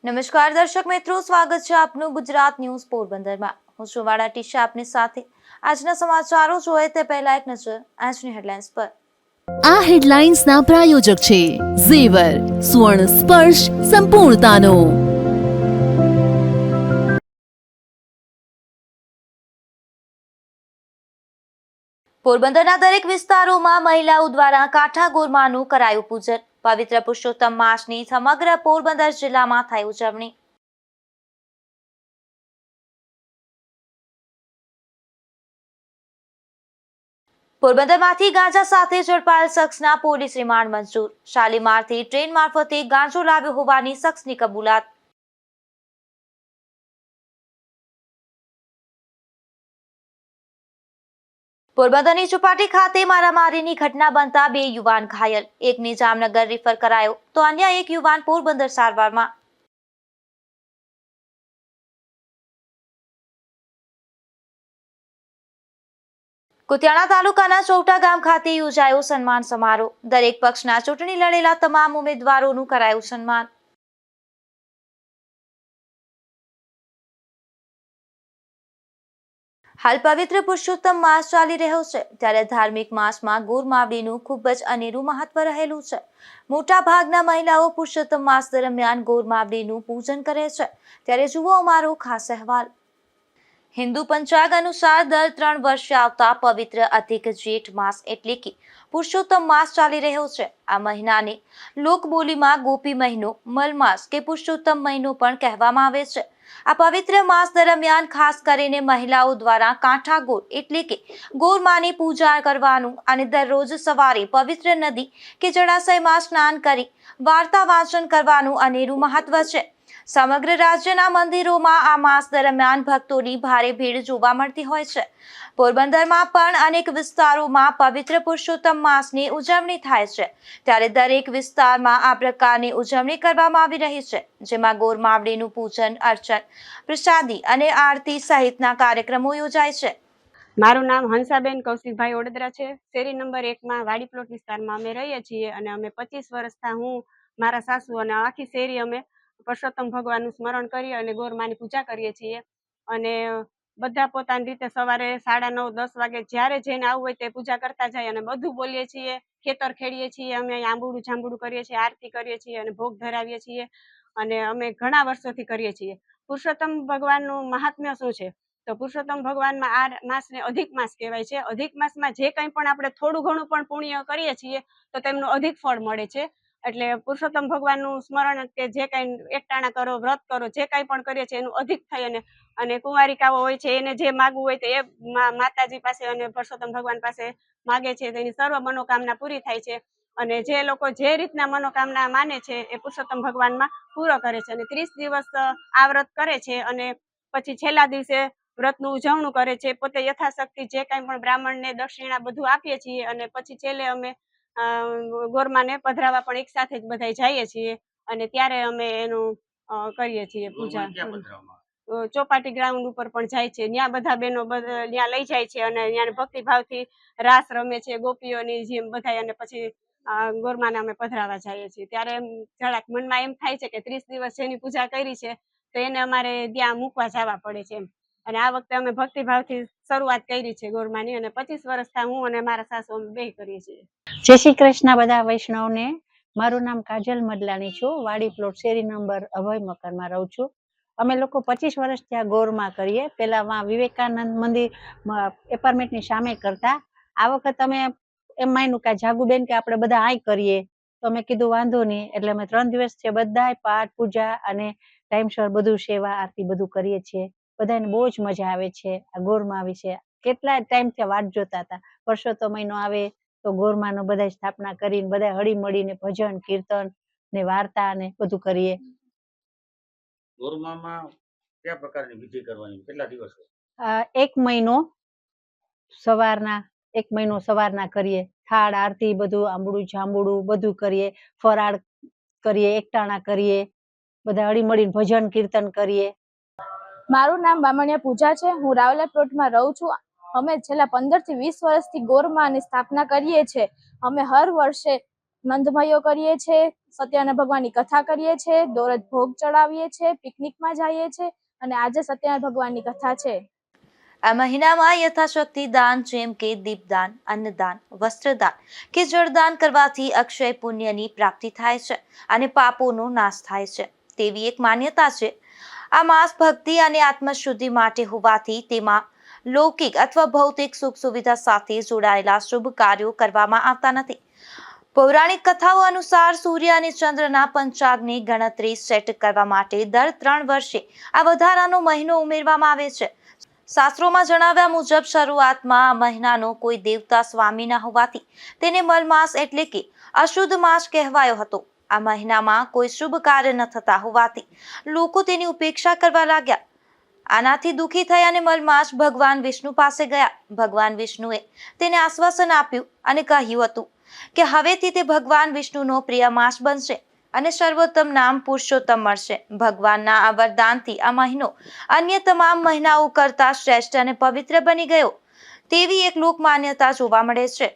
નમસ્કાર દર્શક મિત્રો, સ્વાગત છે આપનું ગુજરાત ન્યૂઝ પોરબંદરમાં। હું છું વાડા ટીશા આપની સાથે। આજના સમાચારો જોઈએ તે પહેલા એક નજર આજની હેડલાઇન્સ પર। આ હેડલાઇન્સના પ્રાયોજક છે ઝેવર, સ્વર્ણ સ્પર્શ સંપૂર્ણતાનો। પોરબંદરના દરેક વિસ્તારોમાં મહિલાઓ દ્વારા કાંઠા ગોરમાનું કરાયું પૂજન। પવિત્ર પુરુષોત્તમ માસની સમગ્ર પોરબંદર જિલ્લામાં થઈ ઉજવણી। પોરબંદરમાંથી ગાંજા સાથે ઝડપાયેલ શખ્સના પોલીસ રિમાન્ડ મંજૂર। શાલીમારથી ટ્રેન મારફતે ગાંજો લાવ્યો હોવાની શખ્સની કબૂલાત। પોરબંદરની ચોપાટી ખાતે મારામારીની ઘટના બનતા 2 યુવાન ઘાયલ। એકને જામનગર રિફર કરાયો તો અન્ય એક યુવાન પોરબંદર સારવારમાં। કુતિયાણા તાલુકાના ચૌટા ગામ ખાતે યોજાયો સન્માન સમારોહ। દરેક પક્ષના ચૂંટણી લડેલા તમામ ઉમેદવારોનું કરાયું સન્માન। હાલ પવિત્ર પુરુષોત્તમ માસ ચાલી રહ્યો છે, ત્યારે ધાર્મિક માસમાં ગોરમાવડીનું ખૂબ જ અનેરું મહત્વ રહેલું છે। મોટા ભાગના મહિલાઓ પુરુષોત્તમ માસ દરમિયાન ગોરમાવડીનું પૂજન કરે છે, ત્યારે જુઓ અમારો ખાસ અહેવાલ। હિન્દુ પંચાંગ અનુસાર દર 3 વર્ષે આવતા પવિત્ર અધિક જેઠ માસ એટલે કે પુરુષોત્તમ માસ ચાલી રહ્યો છે। આ મહિનાને લોકબોલીમાં ગોપી મહિનો, મલમાસ કે પુરુષોત્તમ મહિનો પણ કહેવામાં આવે છે। આ પવિત્ર માસ દરમિયાન ખાસ કરીને મહિલાઓ દ્વારા કાંઠા ગોર એટલે કે ગોરમાની પૂજા કરવાનું અને દરરોજ સવારે પવિત્ર નદી કે જળાશયમાં સ્નાન કરી વાર્તા વાંચન કરવાનું અનેરું મહત્વ છે। સમગ્ર રાજ્યના મંદિરોમાં આ માસ દરમિયાન ભક્તોની ભારે ભીડ જોવા મળતી હોય છે। પોરબંદરમાં પણ અનેક વિસ્તારોમાં પવિત્ર પુરુષોત્તમ માસની ઉજવણી થાય છે, ત્યારે દરેક વિસ્તારમાં આ પ્રકારની ઉજવણી કરવામાં આવી રહી છે, જેમાં ગોરમાવડીનું પૂજન અર્ચન, પ્રસાદી અને આરતી સહિતના કાર્યક્રમો યોજાય છે। મારું નામ હંસાબેન કૌશિકભાઈ ઓડેદરા છે। શેરી નંબર 1 માં વાડી પ્લોટ વિસ્તારમાં અમે રહીએ છીએ અને અમે 25 વર્ષથી હું, મારા સાસુ અને આખી શેરી અમે પુરુષોત્તમ ભગવાનનું સ્મરણ કરી અને ગોરમાની પૂજા કરીએ છીએ। અને બધા પોતાની રીતે સવારે 9:30 10 વાગે જ્યારે જેને આવવું હોય તે પૂજા કરતા જાય અને બધું બોલીએ છીએ, ખેતર ખેડીએ છીએ, અમે આંબુડું જાંબુડું કરીએ છીએ, આરતી કરીએ છીએ અને ભોગ ધરાવીએ છીએ અને અમે ઘણા વર્ષોથી કરીએ છીએ। પુરુષોત્તમ ભગવાનનું મહાત્મ્ય શું છે? તો પુરુષોત્તમ ભગવાનમાં આ માસને અધિક માસ કહેવાય છે। અધિક માસમાં જે કંઈ પણ આપણે થોડું ઘણું પણ પુણ્ય કરીએ છીએ તો તેમનું અધિક ફળ મળે છે। એટલે પુરુષોત્તમ ભગવાનનું સ્મરણ કે જે કંઈ એકટાણા કરો, વ્રત કરો, જે કંઈ પણ કરીએ છીએ એનું અધિક થાય અને કુંવારિકાઓ હોય છે એને જે માગવું હોય તો એ માતાજી પાસે અને પુરુષોત્તમ ભગવાન પાસે માગે છે, તેની સર્વ મનોકામના પૂરી થાય છે। અને જે લોકો જે રીતના મનોકામના માને છે એ પુરુષોત્તમ ભગવાનમાં પૂરો કરે છે અને 30 દિવસ આ વ્રત કરે છે અને પછી છેલ્લા દિવસે વ્રતનું ઉજવણું કરે છે। પોતે યથાશક્તિ જે કાંઈ પણ બ્રાહ્મણને દક્ષિણા બધું આપીએ છીએ અને પછી છેલ્લે અમે ગોરમાને પધરાવા પણ એક સાથે જ બધાય જઈએ છીએ અને ત્યારે અમે એનું કરીએ છીએ પૂજા। ચોપાટી ગ્રાઉન્ડ ઉપર પણ જાય છે, ત્યાં બધા બહેનો ત્યાં લઈ જાય છે અને ત્યાં ભક્તિભાવથી રાસ રમે છે ગોપીઓની જેમ બધાય અને પછી ગોરમાને અમે પધરાવા જઈએ છીએ। ત્યારે એમ જરાક મનમાં એમ થાય છે કે 30 દિવસ જેની પૂજા કરી છે તો એને અમારે ત્યાં મૂકવા જવા પડે છે એમ। અને આ વખતે અમે ભક્તિભાવથી શરૂઆત કરી છે ગોરમાની અને 25 વર્ષથી હું અને મારા સાસુ અમે બે કરીએ છીએ। જય શ્રી કૃષ્ણ બધા વૈષ્ણવને। મારું નામ કાજલ મદલાણી છું। વાડી પ્લોટ શેરી નંબર અભય મકાનમાં રહું છું। અમે લોકો 25 વર્ષ ત્યાં ગોરમાં કરીએ। પહેલા વિવેકાનંદ મંદિર એપાર્ટમેન્ટની સામે કરતા। આ વખત અમે એમ માન્યું કે જાગુબેન કે આપણે બધા આય કરીએ, તો અમે કીધું વાંધો નહીં। એટલે અમે 3 દિવસ છે બધાય પાઠ પૂજા અને ટાઈમસર બધું સેવા આરતી બધું કરીએ છીએ। બધાને બહુ જ મજા આવે છે આ ગોરમાં વિશે। કેટલા ટાઈમથી વાટ જોતા હતા પુરુષોત્તમ મહિનો આવે તો ગોરમાનો બધા સ્થાપના કરીને બધા હળી મળીને ભજન કીર્તન ને વાર્તા ને બધું કરીએ। ગોરમામાં કયા પ્રકારની વિધિ કરવાની, કેટલા દિવસ? 1 મહિનો સવારના કરીએ, થાળ આરતી બધું આંબુડું જાંબુડું બધું કરીએ, ફરાળ કરીએ, એકટાણા કરીએ, બધા હળી મળીને ભજન કીર્તન કરીએ। મારું નામ બામણિયા પૂજા છે। હું રાવલા પ્લોટમાં રહું છું। અમે છેલ્લા 15 થી 20 વર્ષથી ગોરમાની સ્થાપના કરીએ છીએ। અમે હર વર્ષે નંદમયો કરીએ છીએ, સત્યનારાયણ ભગવાનની કથા કરીએ છીએ, દોરજ ભોગ ચડાવીએ છીએ, પિકનિકમાં જઈએ છીએ અને આજે સત્યનારાયણ ભગવાનની કથા છે. આ મહિનામાં યથાશક્તિ દાન જેમ કે દીપદાન, અન્નદાન, વસ્ત્રદાન કે જળદાન કરવાથી અક્ષય પુણ્યની પ્રાપ્તિ થાય છે અને પાપોનો નાશ થાય છે તેવી એક માન્યતા છે. આ માસ ભક્તિ અને આત્મશુદ્ધિ માટે હોવાથી તેમાં લૌકિક અથવા ભૌતિક સુખ સુવિધા સાથે જોડાયેલા શુભ કાર્યો કરવામાં આવતા નથી. પૌરાણિક કથાઓ અનુસાર સૂર્ય અને ચંદ્રના પંચાંગની ગણતરી સેટ કરવા માટે દર 3 વર્ષે આ વધારાનો મહિનો ઉમેરવામાં આવે છે. શાસ્ત્રોમાં જણાવ્યા મુજબ શરૂઆતમાં આ મહિનાનો કોઈ દેવતા સ્વામી ન હોવાથી તેને મલમાસ એટલે કે અશુદ્ધ માસ કહેવાયો હતો. આ મહિનામાં કોઈ શુભ કાર્ય ન થતા હોવાથી લોકો તેની ઉપેક્ષા કરવા લાગ્યા. આનાથી દુઃખી થઈ અને મલમાસ ભગવાન વિષ્ણુ પાસે ગયા. ભગવાન વિષ્ણુએ તેને આશ્વાસન આપ્યું અને કહ્યું હતું કે હવેથી તે ભગવાન વિષ્ણુનો પ્રિય માસ બનશે અને સર્વોત્તમ નામ પુરુષોત્તમ મળશે. ભગવાનના આ વરદાનથી આ મહિનો અન્ય તમામ મહિનાઓ કરતા શ્રેષ્ઠ અને પવિત્ર બની ગયો તેવી એક લોક માન્યતા જોવા મળે છે.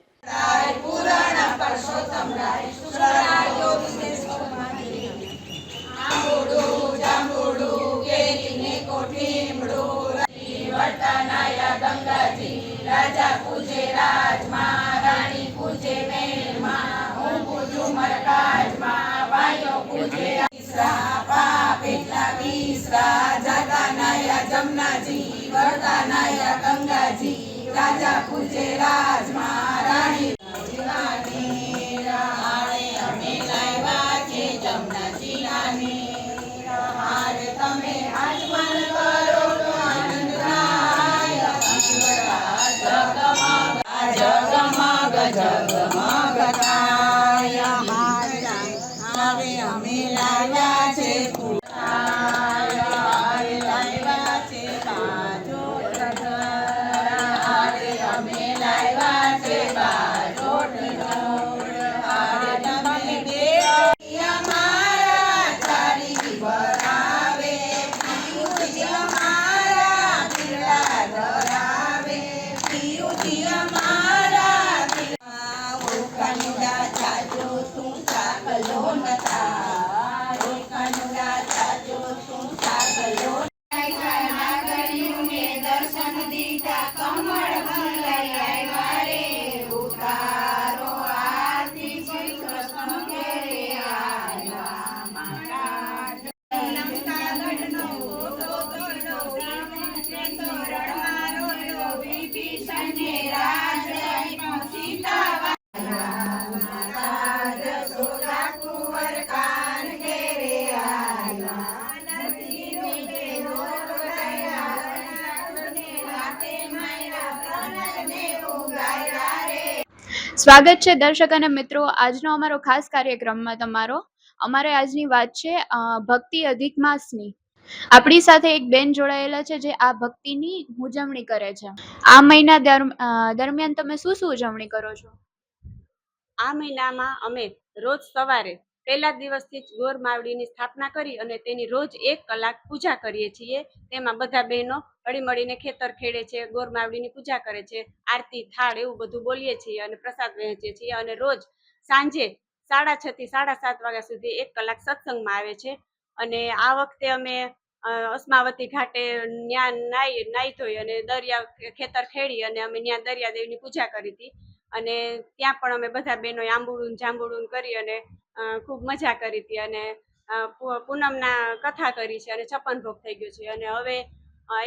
સ્વાગત છે દર્શક અને મિત્રો આજનો અમારો ખાસ કાર્યક્રમમાં તમારો. અમારે આજની વાત છે ભક્તિ અધિક માસની. આપણી સાથે એક બેન જોડાયેલા છે જે આ ભક્તિની ઉજવણી કરે છે. આ મહિના દરમિયાન તમે શું શું ઉજવણી કરો છો? આ મહિનામાં અમે રોજ સવારે પહેલા દિવસથી જ ગોર માવડીની સ્થાપના કરી અને તેની રોજ 1 કલાક પૂજા કરીએ છીએ. તેમાં બધા બહેનો હળી મળીને ખેતર ખેડે છે, ગોર માવડીની પૂજા કરે છે, આરતી થાળ એવું બધું બોલીએ છીએ અને પ્રસાદ વહેંચીએ છીએ. અને રોજ સાંજે 6:30 થી 7:30 વાગ્યા સુધી 1 કલાક સત્સંગમાં આવે છે. અને આ વખતે અમે અસ્માવતી ઘાટે ત્યાં નાઈ ધોઈ અને દરિયા ખેતર ખેડી અને અમે ત્યાં દરિયાદેવની પૂજા કરી હતી. અને ત્યાં પણ અમે બધા બહેનોએ આંબુડું જાંબુડું કરી અને ખૂબ મજા કરી હતી. અને પૂનમના કથા કરી છે અને 56 ભોગ થઈ ગયો છે. અને હવે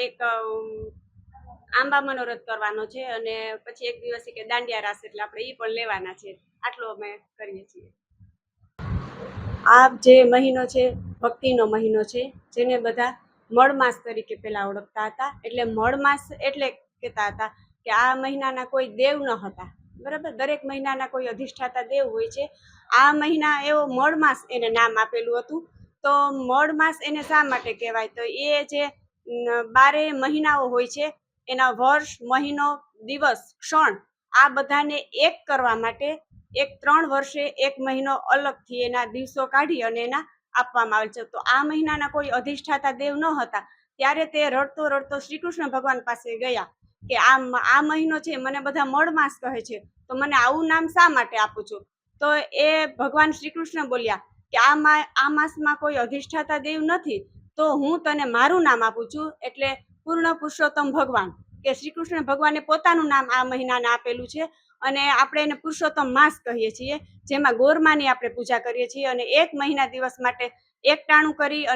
એક આંબા મનોરથ કરવાનો છે અને પછી એક દિવસ કે દાંડિયા રાસ એટલે આપણે એ પણ લેવાના છે. આટલું અમે કરીએ છીએ. આ જે મહિનો છે ભક્તિનો મહિનો છે, જેને બધા મળમાસ તરીકે પહેલા ઓળખતા હતા. એટલે મળમાસ એટલે કહેતા હતા કે આ મહિનાના કોઈ દેવ ન હતા, બરાબર. દરેક મહિનાના કોઈ અધિષ્ઠાતા દેવ હોય છે. આ મહિના એવો મળમાસ એને નામ આપેલું હતું. તો મળમાસ એને શા માટે કહેવાય? તો એ જે 12 મહિનાઓ હોય છે એના વર્ષ, મહિનો, દિવસ, ક્ષણ આ બધાને એક કરવા માટે 3 વર્ષે 1 મહિનો અલગથી એના દિવસો કાઢી અને એના આપવામાં આવે છે. તો આ મહિનાના કોઈ અધિષ્ઠાતા દેવ ન હતા ત્યારે તે રડતો રડતો શ્રી કૃષ્ણ ભગવાન પાસે ગયા કે આ મહિનો છે મને બધા મળમાસ કહે છે, તો મને આવું નામ શા માટે આપું છું? તો એ ભગવાન શ્રી કૃષ્ણ બોલ્યા કે આ માસમાં કોઈ અધિષ્ઠાતા દેવ નથી, તો હું તને મારું નામ આપું છું, એટલે પૂર્ણ પુરુષોત્તમ ભગવાન, કે શ્રી કૃષ્ણ ભગવાને પોતાનું નામ આ મહિનાને આપેલું છે. અને આપણે એને પુરુષોત્તમ માસ કહીએ છીએ, જેમાં ગોરમાની આપણે પૂજા કરીએ છીએ. અને 1 મહિના દિવસ માટે એકટાણું કરી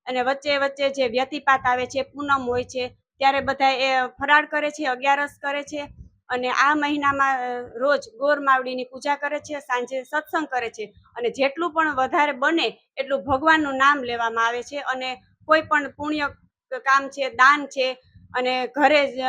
અને વચ્ચે વચ્ચે જે વ્યતિપાત આવે છે, પૂનમ હોય છે, ત્યારે બધા એ ફરાળ કરે છે, 11 કરે છે. અને આ મહિનામાં રોજ ગોર માવડીની પૂજા કરે છે, સાંજે સત્સંગ કરે છે. અને જેટલું પણ વધારે બને એટલું ભગવાનનું નામ લેવામાં આવે છે. અને કોઈ પણ પુણ્ય કામ છે, દાન છે, અને ઘરે જ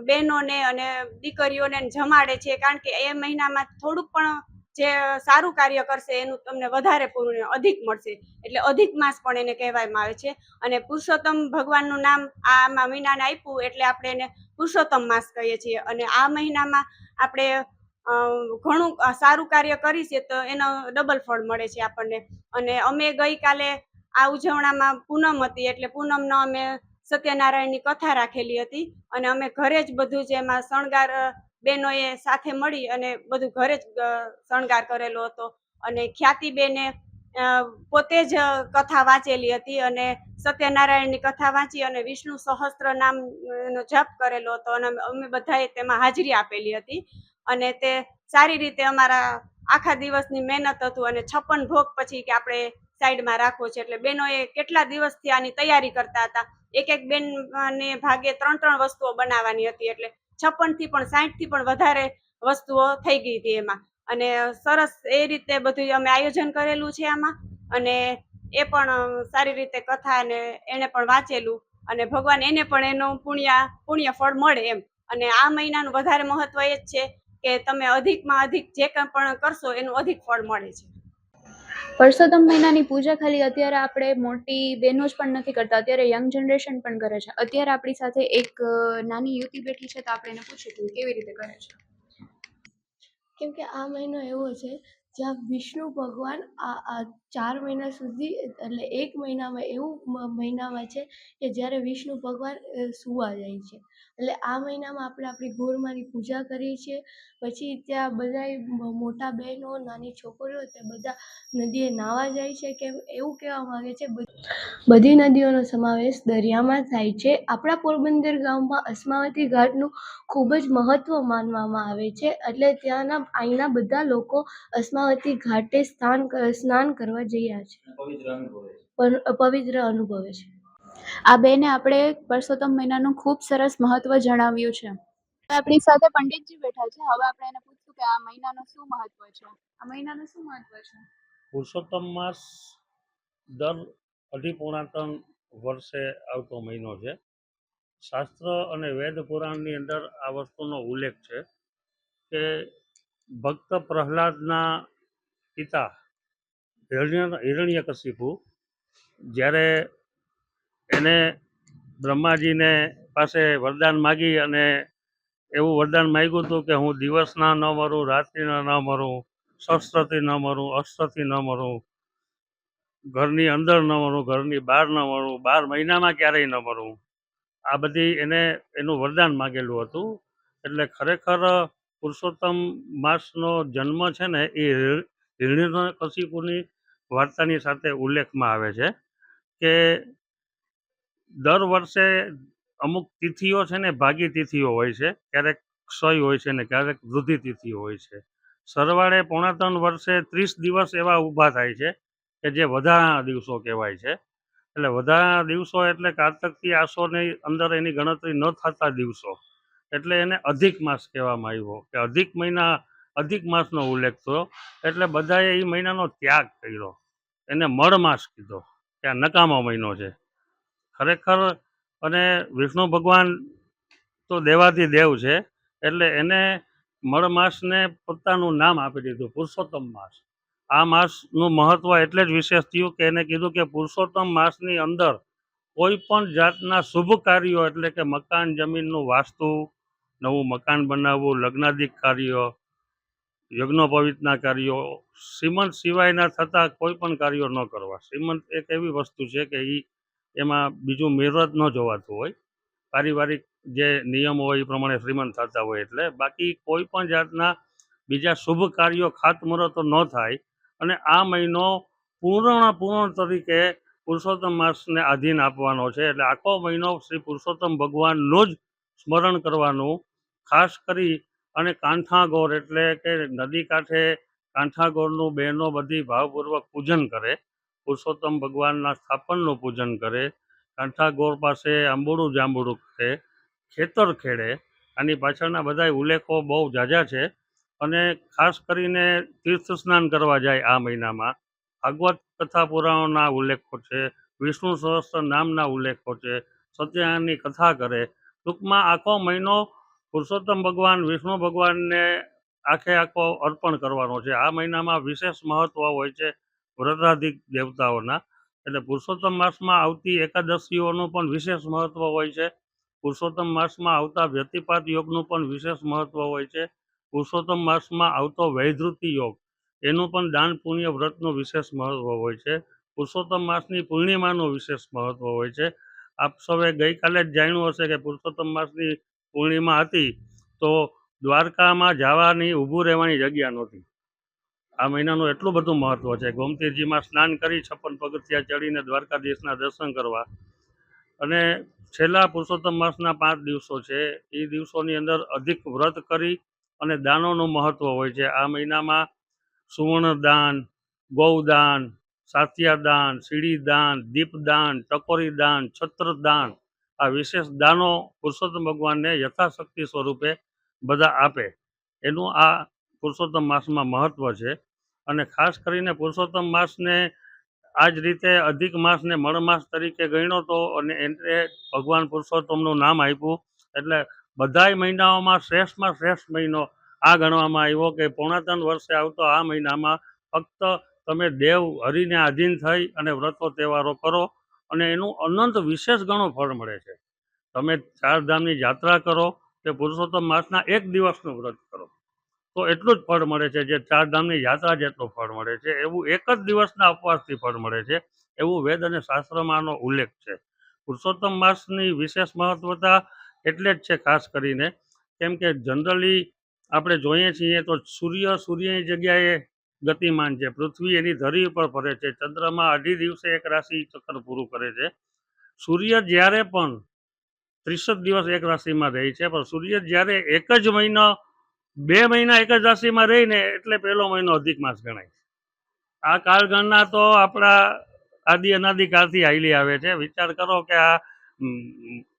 બહેનોને અને દીકરીઓને જમાડે છે, કારણ કે એ મહિનામાં થોડુંક પણ જે સારું કાર્ય કરશે એનું તમને વધારે પુણ્ય અધિક મળશે, એટલે અધિક માસ પણ એને કહેવામાં આવે છે. અને પુરુષોત્તમ ભગવાનનું નામ આ મહિનાને આપ્યું એટલે આપણે એને પુરુષોત્તમ માસ કહીએ છીએ. અને આ મહિનામાં આપણે ઘણું સારું કાર્ય કરીએ તો એનો ડબલ ફળ મળે છે આપણને. અને અમે ગઈકાલે આ ઉજવણામાં પૂનમ હતી, એટલે પૂનમનો અમે સત્યનારાયણની કથા રાખેલી હતી. અને અમે ઘરે જ બધું જ એમાં શણગાર બહેનોએ સાથે મળી અને બધું ઘરે જ શણગાર કરેલો હતો. અને ખ્યાતિબેને પોતે જ કથા વાંચેલી હતી, અને સત્યનારાયણની કથા વાંચી અને વિષ્ણુ સહસ્ત્ર નામનો જપ કરેલો હતો. અને અમે બધાએ તેમાં હાજરી આપેલી હતી. અને તે સારી રીતે અમારા આખા દિવસની મહેનત હતું. અને 56 ભોગ પછી કે આપણે સાઈડમાં રાખવો છે, એટલે બહેનોએ કેટલા દિવસથી આની તૈયારી કરતા હતા. એક બેનને ભાગે 3 વસ્તુઓ બનાવવાની હતી, એટલે 56 થી પણ 60 થી પણ વધારે વસ્તુઓ થઈ ગઈ હતી એમાં. અને સરસ એ રીતે બધું અમે આયોજન કરેલું છે આમાં. અને એ પણ સારી રીતે કથા અને એને પણ વાંચેલું, અને ભગવાન એને પણ એનું પુણ્ય ફળ મળે એમ. અને આ મહિનાનું વધારે મહત્વ એ જ છે કે તમે અધિકમાં અધિક જે કંઈ પણ કરશો એનું અધિક ફળ મળે છે. પરસોત્તમ મહિનાની પૂજા ખાલી અત્યારે આપણે મોટી બહેનો જ પણ નથી કરતા, અત્યારે યંગ જનરેશન પણ કરે છે. અત્યારે આપણી સાથે એક નાની યુવતી બેઠી છે, તો આપણે એને પૂછીશું કેવી રીતે કરે છે. કેમ કે આ મહિનો એવો છે જ્યાં વિષ્ણુ ભગવાન આ 4 મહિના સુધી, એટલે 1 મહિનામાં એવું મહિનામાં છે કે જ્યારે વિષ્ણુ ભગવાન સૂવા જાય છે. એટલે આ મહિનામાં આપણે આપણી ગોરમાની પૂજા કરીએ છીએ. પછી ત્યાં બધાય મોટા બહેનો, નાની છોકરીઓ તે બધા નદીએ નાહવા જાય છે. કેમ એવું કહેવામાં આવે છે બધી નદીઓનો સમાવેશ દરિયામાં થાય છે. આપણા પોરબંદર ગામમાં અસ્માવતી ઘાટનું ખૂબ જ મહત્ત્વ માનવામાં આવે છે. એટલે અહીંના બધા લોકો અસ્માવતી ઘાટે સ્નાન કરવા જયા છે, પવિત્ર અનુભવે છે. આ બેને આપણે પરસોત્તમ મહિનાનું ખૂબ સરસ મહત્વ જણાવ્યું છે. આપણી સાથે પંડિતજી બેઠા છે. હવે આપણે એને પૂછશું કે આ મહિનાનું શું મહત્વ છે. આ મહિનાનું શું મહત્વ છે? પુરુષોત્તમ માસ દર અઢી પૂર્ણાતન વર્ષે આવતો મહિનો છે. શાસ્ત્ર અને વેદ પુરાણની અંદર આ વસ્તુનો ઉલ્લેખ છે કે ભક્ત પ્રહલાદના પિતા હિરણ્યકશિપુ જ્યારે એને બ્રહ્માજીને પાસે વરદાન માગી અને એવું વરદાન માગ્યું હતું કે હું દિવસના ન મરું, રાત્રિના ન મરું, શસ્ત્રથી ન મરું, અસ્ત્રથી ન મરું, ઘરની અંદર ન મરું, ઘરની બહાર ન મરું, 12 મહિનામાં ક્યારેય ન મરું. આ બધી એનું વરદાન માગેલું હતું. એટલે ખરેખર પુરુષોત્તમ માસનો જન્મ છે ને એ હિરણ્યકશિપુની વાર્તાની સાથે ઉલ્લેખમાં આવે છે કે દર વર્ષે અમુક તિથિઓ છે ને ભાગી તિથિઓ હોય છે, ક્યારેક ક્ષય હોય છે ને ક્યારેક વૃદ્ધિ તિથિઓ હોય છે. સરવાળે 3.5 વર્ષે 30 દિવસ એવા ઊભા થાય છે કે જે વધારાના દિવસો કહેવાય છે. એટલે વધારાના દિવસો એટલે કારતકથી આસોની અંદર એની ગણતરી ન થતા દિવસો, એટલે એને અધિક માસ કહેવામાં આવ્યો કે અધિક માસનો ઉલ્લેખ થયો. એટલે બધાએ એ મહિનાનો ત્યાગ કર્યો, એને મળ માસ કીધો કે આ નકામો મહિનો છે ખરેખર. અને વિષ્ણુ ભગવાન તો દેવાધિદેવ છે, એટલે એને મળ માસને પોતાનું નામ આપી દીધું પુરુષોત્તમ માસ. આ માસનું મહત્વ એટલે જ વિશેષ થયું કે એને કીધું કે પુરુષોત્તમ માસની અંદર કોઈ પણ જાતના શુભ કાર્યો, એટલે કે મકાન જમીનનું વાસ્તુ, નવું મકાન બનાવવું, લગ્નાદિક કાર્યો, યજ્ઞોપવિતના કાર્યો, શ્રીમંત સિવાયના થતા કોઈ પણ કાર્યો ન કરવા. શ્રીમંત એક એવી વસ્તુ છે કે એમાં બીજું મિરર ન જોવાતું હોય, પારિવારિક જે નિયમો હોય એ પ્રમાણે શ્રીમંત થતા હોય. એટલે બાકી કોઈ પણ જાતના બીજા શુભ કાર્યો ખાતમુહૂર્તો ન થાય અને આ મહિનો પૂર્ણ તરીકે પુરુષોત્તમ માસને આધીન આપવાનો છે. એટલે આખો મહિનો શ્રી પુરુષોત્તમ ભગવાનનું જ સ્મરણ કરવાનું. ખાસ કરી અને કાંઠાગોર એટલે કે નદી કાંઠે કાંઠાગોરનું બહેનો બધી ભાવપૂર્વક પૂજન કરે. પુરુષોત્તમ ભગવાનના સ્થાપનનું પૂજન કરે. કાંઠાગોર પાસે આંબોડું જાંબુડું કરે, ખેતર ખેડે. આની પાછળના બધા ઉલ્લેખો બહુ ઝાઝા છે. અને ખાસ કરીને તીર્થ સ્નાન કરવા જાય આ મહિનામાં. ભાગવત કથા પુરાણોના ઉલ્લેખો છે, વિષ્ણુ સહસ્ત્ર નામના ઉલ્લેખો છે, સત્યનારાયણની કથા કરે. ટૂંકમાં આખો મહિનો પુરુષોત્તમ ભગવાન વિષ્ણુ ભગવાનને આખો અર્પણ કરવાનો છે. આ મહિનામાં વિશેષ મહત્વ હોય છે વ્રતાધિક દેવતાઓના. એટલે પુરુષોત્તમ માસમાં આવતી એકાદશીઓનું પણ વિશેષ મહત્વ હોય છે. પુરુષોત્તમ માસમાં આવતા વ્યતિપાત યોગનું પણ વિશેષ મહત્વ હોય છે. પુરુષોત્તમ માસમાં આવતો વૈધૃતિ યોગ એનું પણ દાન પુણ્ય વ્રતનું વિશેષ મહત્વ હોય છે. પુરુષોત્તમ માસની પૂર્ણિમાનું વિશેષ મહત્વ હોય છે. આપ સૌએ ગઈકાલે જ જાણ્યું હશે કે પુરુષોત્તમ માસની પૂર્ણિમા હતી તો દ્વારકામાં જવાની ઊભું રહેવાની જગ્યા નહોતી. આ મહિનાનું એટલું બધું મહત્વ છે. ગોમતીજીમાં સ્નાન કરી 56 પગથિયા ચડીને દ્વારકાધીશના દર્શન કરવા. અને છેલ્લા પુરુષોત્તમ માસના 5 દિવસો છે એ દિવસોની અંદર અધિક વ્રત કરી અને દાનોનું મહત્વ હોય છે. આ મહિનામાં સુવર્ણદાન, ગૌદાન, સાથિયાદાન, સીડીદાન, દીપદાન, ટકોરીદાન, છત્રદાન, આ વિશેષ દાનો પુરુષોત્તમ ભગવાનને યથાશક્તિ સ્વરૂપે બધા આપે. એનું આ પુરુષોત્તમ માસમાં મહત્વ છે. અને ખાસ કરીને પુરુષોત્તમ માસને આ જ રીતે અધિક માસને મળમાસ તરીકે ગણ્યો તો અને એને ભગવાન પુરુષોત્તમનું નામ આપ્યું. એટલે બધાય મહિનાઓમાં શ્રેષ્ઠમાં શ્રેષ્ઠ મહિનો આ ગણવામાં આવ્યો કે 3.5 વર્ષે આવતો આ મહિનામાં ફક્ત તમે દેવ હરિને આધીન થઈ અને વ્રતો તહેવારો કરો અને એનું અનંત વિશેષ ઘણું ફળ મળે છે. તમે 4 ધામની યાત્રા કરો કે પુરુષોત્તમ માસના 1 દિવસનું વ્રત કરો તો એટલું જ ફળ મળે છે જે 4 ધામની યાત્રા જેટલું ફળ મળે છે. એવું એક જ દિવસના ઉપવાસથી ફળ મળે છે. એવું વેદ અને શાસ્ત્રમાં આનો ઉલ્લેખ છે. પુરુષોત્તમ માસની વિશેષ મહત્વતા એટલે જ છે ખાસ કરીને કેમ કે જનરલી આપણે જોઈએ છીએ તો સૂર્યની જગ્યાએ ગતિમાન છે. પૃથ્વી એની ધરી ઉપર ફરે છે. ચંદ્રમાં 2.5 દિવસે એક રાશિ ચક્ર પૂરું કરે છે. સૂર્ય જ્યારે પણ 30 દિવસ એક રાશિમાં રહે છે, પણ સૂર્ય જ્યારે એક જ મહિનો 2 મહિના એક જ રાશિમાં રહીને એટલે પહેલો મહિનો અધિક માસ ગણાય છે. આ કાળગણના તો આપણા આદિ અનાદિકાળથી હાલી આવે છે. વિચાર કરો કે આ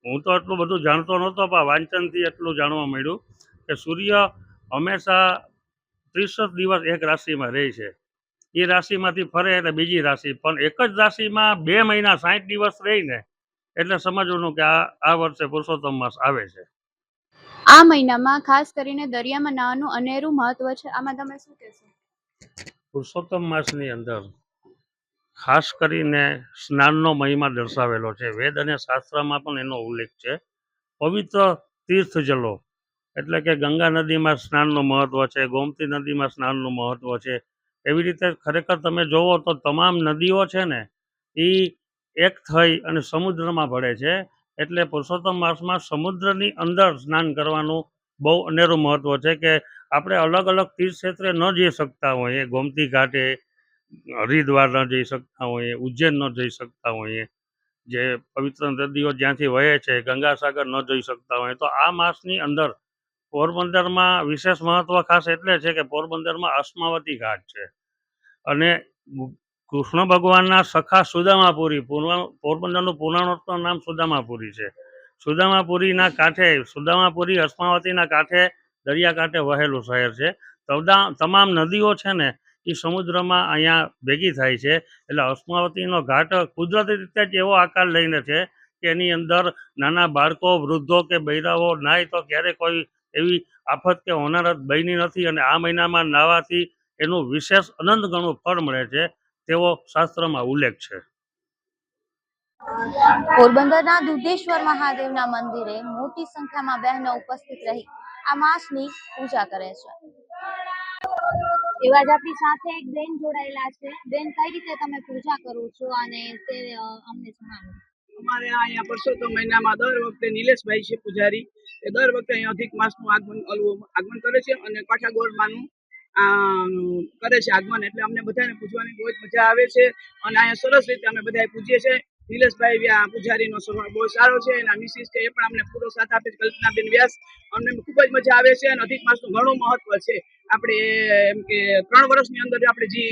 હું તો એટલું બધું જાણતો નહોતો પણ વાંચનથી એટલું જાણવા મળ્યું કે સૂર્ય હંમેશા 30 દિવસ એક રાશિમાં રહે છે. એ રાશિમાંથી ફરે એટલે બીજી રાશિ, પણ એક જ રાશિમાં 2 મહિના 60 દિવસ રહીને એટલે સમજવાનું કે આ વર્ષે પુરુષોત્તમ માસ આવે છે. આ મહિનામાં ખાસ કરીને દરિયામાં નાવાનું અનેરું મહત્વ છે. આમાં તમે શું કહેશો? પુરુષોત્તમ માસની અંદર ખાસ કરીને સ્નાનનો મહિમા દર્શાવેલો છે. વેદ અને શાસ્ત્રમાં પણ એનો ઉલ્લેખ છે. પવિત્ર તીર્થ જલો એટલે કે ગંગા નદીમાં સ્નાનનું મહત્વ છે, ગોમતી નદીમાં સ્નાનનું મહત્વ છે. એવી રીતે ખરેખર તમે જોવો તો તમામ નદીઓ છે ને એ એક થઈ અને સમુદ્રમાં ભળે છે. એટલે પુરુષોત્તમ માસમાં સમુદ્રની અંદર સ્નાન કરવાનું બહુ અનેરું મહત્વ છે કે આપણે અલગ અલગ તીર્થક્ષેત્રે ન જઈ શકતા હોઈએ. ગોમતી ઘાટે હરિદ્વાર ન જઈ શકતા હોઈએ, ઉજ્જૈન ન જઈ શકતા હોઈએ, જે પવિત્ર નદીઓ જ્યાંથી વહે છે ગંગાસાગર ન જઈ શકતા હોય તો આ માસની અંદર પોરબંદરમાં વિશેષ મહત્વ ખાસ એટલે છે કે પોરબંદરમાં અસ્માવતી ઘાટ છે અને કૃષ્ણ ભગવાનના સખા સુદામાપુરી, પોરબંદરનું પુરાણોત્તમ નામ સુદામાપુરી છે. સુદામાપુરીના કાંઠે સુદામાપુરી અસ્માવતીના કાંઠે દરિયાકાંઠે વહેલું શહેર છે. તમામ નદીઓ છે ને એ સમુદ્રમાં અહીંયા ભેગી થાય છે. એટલે અસ્માવતીનો ઘાટ કુદરતી રીતે જ એવો આકાર લઈને છે કે એની અંદર નાના બાળકો, વૃદ્ધો કે બૈરાઓ નાય તો ક્યારેય કોઈ એવી આફત કે હોનારત બની નથી. અને આ મહિનામાં નાહવાથી એનું વિશેષ અનંત ઘણું ફળ મળે છે તેવો શાસ્ત્રમાં ઉલ્લેખ છે. પોરબંદરના દુધેશ્વર મહાદેવના મંદિરે મોટી સંખ્યામાં બહેનો ઉપસ્થિત રહી આ માસની પૂજા કરે છે. એવા જ આપણી સાથે એક બેન જોડાયેલા છે. બેન, કઈ રીતે તમે પૂજા કરો છો અને તે અમને જણાવો. અમારે અહીંયા પુરુષોત્તમ મહિનામાં દર વખતે નિલેશભાઈ છે પૂજારી, એ દર વખતે અહીંયા અધિક માસનું આગમન કરે છે અને કાઠાગોરમાંનું કરે છે આગમન, એટલે અમને બધાને પૂજવાની બહુ જ મજા આવે છે અને અહીંયા સરસ રીતે અમે બધા પૂજીએ છીએ. નિલેશભાઈ પૂજારીનો સ્વભાવ બહુ સારો છે, એના મિસિસ છે એ પણ અમને પૂરો સાથ આપે છે, કલ્પનાબેન વ્યાસ. અમને ખૂબ જ મજા આવે છે અને અધિક માસનું ઘણું મહત્વ છે. આપણે એમ કે 3 વર્ષની અંદર આપણે જે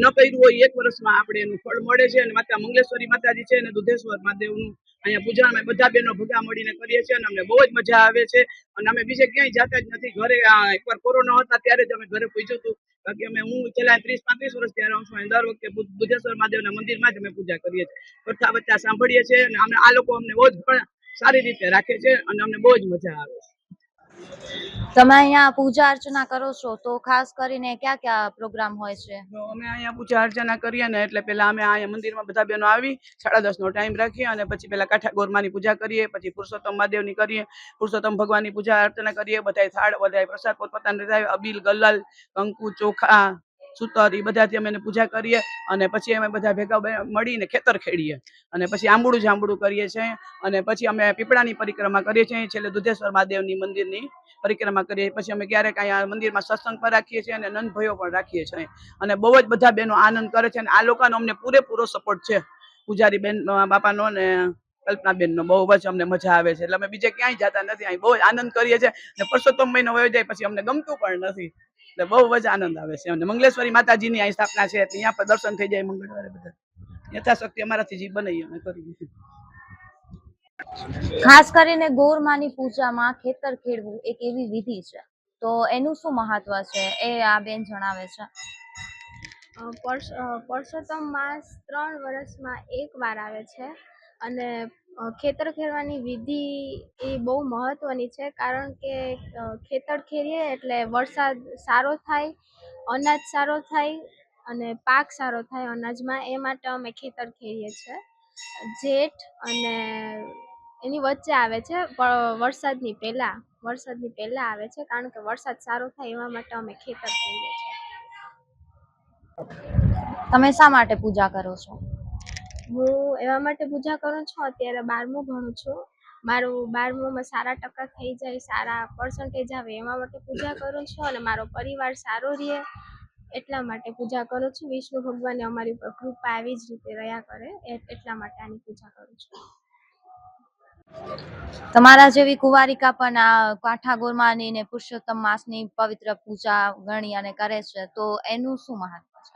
ન કર્યું હોય 1 વર્ષમાં આપણે એનું ફળ મળે છે. અને માતા મંગલેશ્વરી માતાજી છે અને દુધેશ્વર મહાદેવનું અહીંયા પૂજા અમે બધા બહેનો ભેગા મળીને કરીએ છીએ અને અમને બહુ જ મજા આવે છે. અને અમે બીજે ક્યાંય જતા જ નથી. ઘરે એકવાર કોરોના હતા ત્યારે જ અમે ઘરે પૂજ્યું હતું, બાકી હું છેલ્લા 30-35 વર્ષ ત્યાં રહું છું. અને દર વખતે બુદ્ધેશ્વર મહાદેવના મંદિરમાં જ અમે પૂજા કરીએ છીએ, કથા બચ્ચા સાંભળીએ છીએ અને અમે આ લોકો અમને બહુ જ પણ સારી રીતે રાખે છે અને અમને બહુ જ મજા આવે છે. તમે અહીંયા પૂજા અર્ચના કરો છો તો ખાસ કરીને ક્યાં ક્યાં પ્રોગ્રામ હોય છે? તો અમે અહીંયા પૂજા અર્ચના કરીએ ને એટલે પેલા અમે અહીંયા મંદિરમાં બધા બહેનો આવી 10:30 નો ટાઈમ રાખીએ અને પછી પેલા કાઠા ગોરમાની પૂજા કરીએ, પછી પુરુષોત્તમ મહાદેવની કરીએ, પુરુષોત્તમ ભગવાનની પૂજા અર્ચના કરીએ. બધાય થાળ, બધાય પ્રસાદ પોતપોતાની રીતે, અબીલ, ગલાલ, કંકુ, ચોખા, સૂતર, એ બધાથી અમે પૂજા કરીએ અને પછી અમે બધા ભેગા મળીને ખેતર ખેડીએ અને પછી આંબુડું જાંબુડું કરીએ છીએ અને પછી અમે પીપળાની પરિક્રમા કરીએ છીએ. છેલ્લે દુધેશ્વર મહાદેવની મંદિરની પરિક્રમા કરીએ. પછી અમે ક્યારેક અહીંયા મંદિરમાં સત્સંગ પણ રાખીએ છીએ અને નંદ ભયો પણ રાખીએ છીએ અને બહુ જ બધા બહેનો આનંદ કરે છે અને આ લોકોનો અમને પૂરેપૂરો સપોર્ટ છે, પૂજારી બેન બાપાનો ને કલ્પનાબેનનો. બહુ જ અમને મજા આવે છે, એટલે અમે બીજે ક્યાંય જતા નથી, અહીં બહુ જ આનંદ કરીએ છીએ. અને પરસોત્તમ મહિનો વયો જાય પછી અમને ગમતું પણ નથી, એટલે બહુ જ આનંદ આવે છે. અને મંગલેશ્વરી માતાજીની અહીં સ્થાપના છે, ત્યાં પણ દર્શન થઈ જાય મંગળવારે. બધા યથાશક્તિ અમારાથી જે બને અમે કરીએ. ખાસ કરીને ગોરમાની પૂજામાં ખેતર ખેડવું એક એવી વિધિ છે, તો એનું શું મહત્વ છે એ આ બેન જણાવે છે. પરસોત્તમ માસ 3 વર્ષમાં એકવાર આવે છે અને ખેતર ખેડવાની વિધિ એ બહુ મહત્વની છે, કારણ કે ખેતર ખેડીએ એટલે વરસાદ સારો થાય, અનાજ સારો થાય અને પાક સારો થાય અનાજમાં. એ માટે અમે ખેતર ખેડીએ છીએ. જેઠ અને એની વચ્ચે આવે છે, વરસાદની પહેલા આવે છે, કારણ કે વરસાદ સારો થાય એવા માટે અમે ખેતર ખેડીએ છીએ. તમે શા માટે પૂજા કરો છો? હું એવા માટે પૂજા કરું છું, અત્યારે 12મું ભણું છું, મારું 12મુંમાં સારા ટકા થઈ જાય, સારા પર્સન્ટેજ આવે એવા માટે પૂજા કરું છું અને મારો પરિવાર સારો રહે એટલા માટે પૂજા કરું છું. વિષ્ણુ ભગવાનને અમારી ઉપર કૃપા આવી જ રીતે રહ્યા કરે એટલા માટે આની પૂજા કરું છું. તમારા જેવી કુંવારિકા પણ આ કાંઠા ગોરમાની ને પુરુષોત્તમ માસની પવિત્ર પૂજા ગણી અને કરે છે, તો એનું શું મહત્વ છે?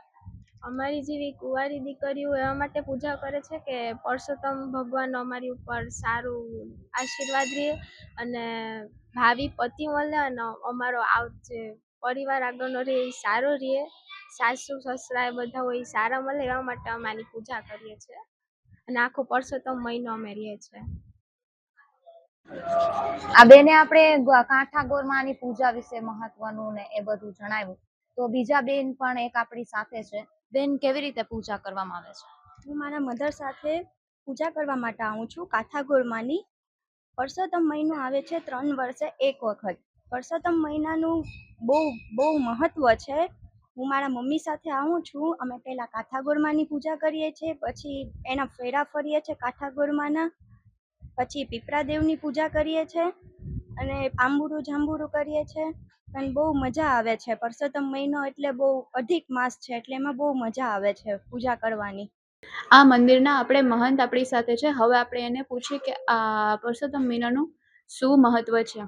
અમારી જેવી કુંવારી દીકરીઓ એવા માટે પૂજા કરે છે કે પરસોત્તમ ભગવાનનો અમારી ઉપર સારું આશીર્વાદ રહે અને ભાવિ પતિ મળે અને અમારો જે પરિવાર આગળનો રહે એ સારો રહે, સાસુ સસરા એ બધા હોય એ સારા મળે એવા માટે અમે આની પૂજા કરીએ છીએ અને આખો પરસોત્તમ મહિનો અમે રહીએ છીએ. આ બેને આપણે કાંઠા ગોરમાની પૂજા વિશે મહત્વનું ને એ બધું જણાવ્યું, તો બીજા બેન પણ એક આપણી સાથે છે. બેન, કેવી રીતે પૂજા કરવામાં આવે છે? હું મારા મધર સાથે પૂજા કરવા માટે આવું છું કાંઠા ગોરમાની. પરસોત્તમ મહિનો આવે છે 3 વર્ષે એક વખત. પરસોત્તમ મહિનાનું બહુ મહત્વ છે. હું મારા મમ્મી સાથે આવું છું. અમે પહેલા કાંઠા ગોરમાની પૂજા કરીએ છીએ, પછી એના ફેરા ફરીએ છીએ કાંઠા ગોરમાના, પછી પીપળાદેવની પૂજા કરીએ છીએ અને આંબુરું જાંબુરું કરીએ છીએ અને બહુ મજા આવે છે. પરસોત્તમ મહિનો એટલે બહુ અધિક માસ છે, એટલે એમાં બહુ મજા આવે છે પૂજા કરવાની. આ મંદિરના આપણે મહંત આપણી સાથે છે. હવે આપણે એને પૂછીએ કે આ પરસોત્તમ મહિનાનું શું મહત્વ છે.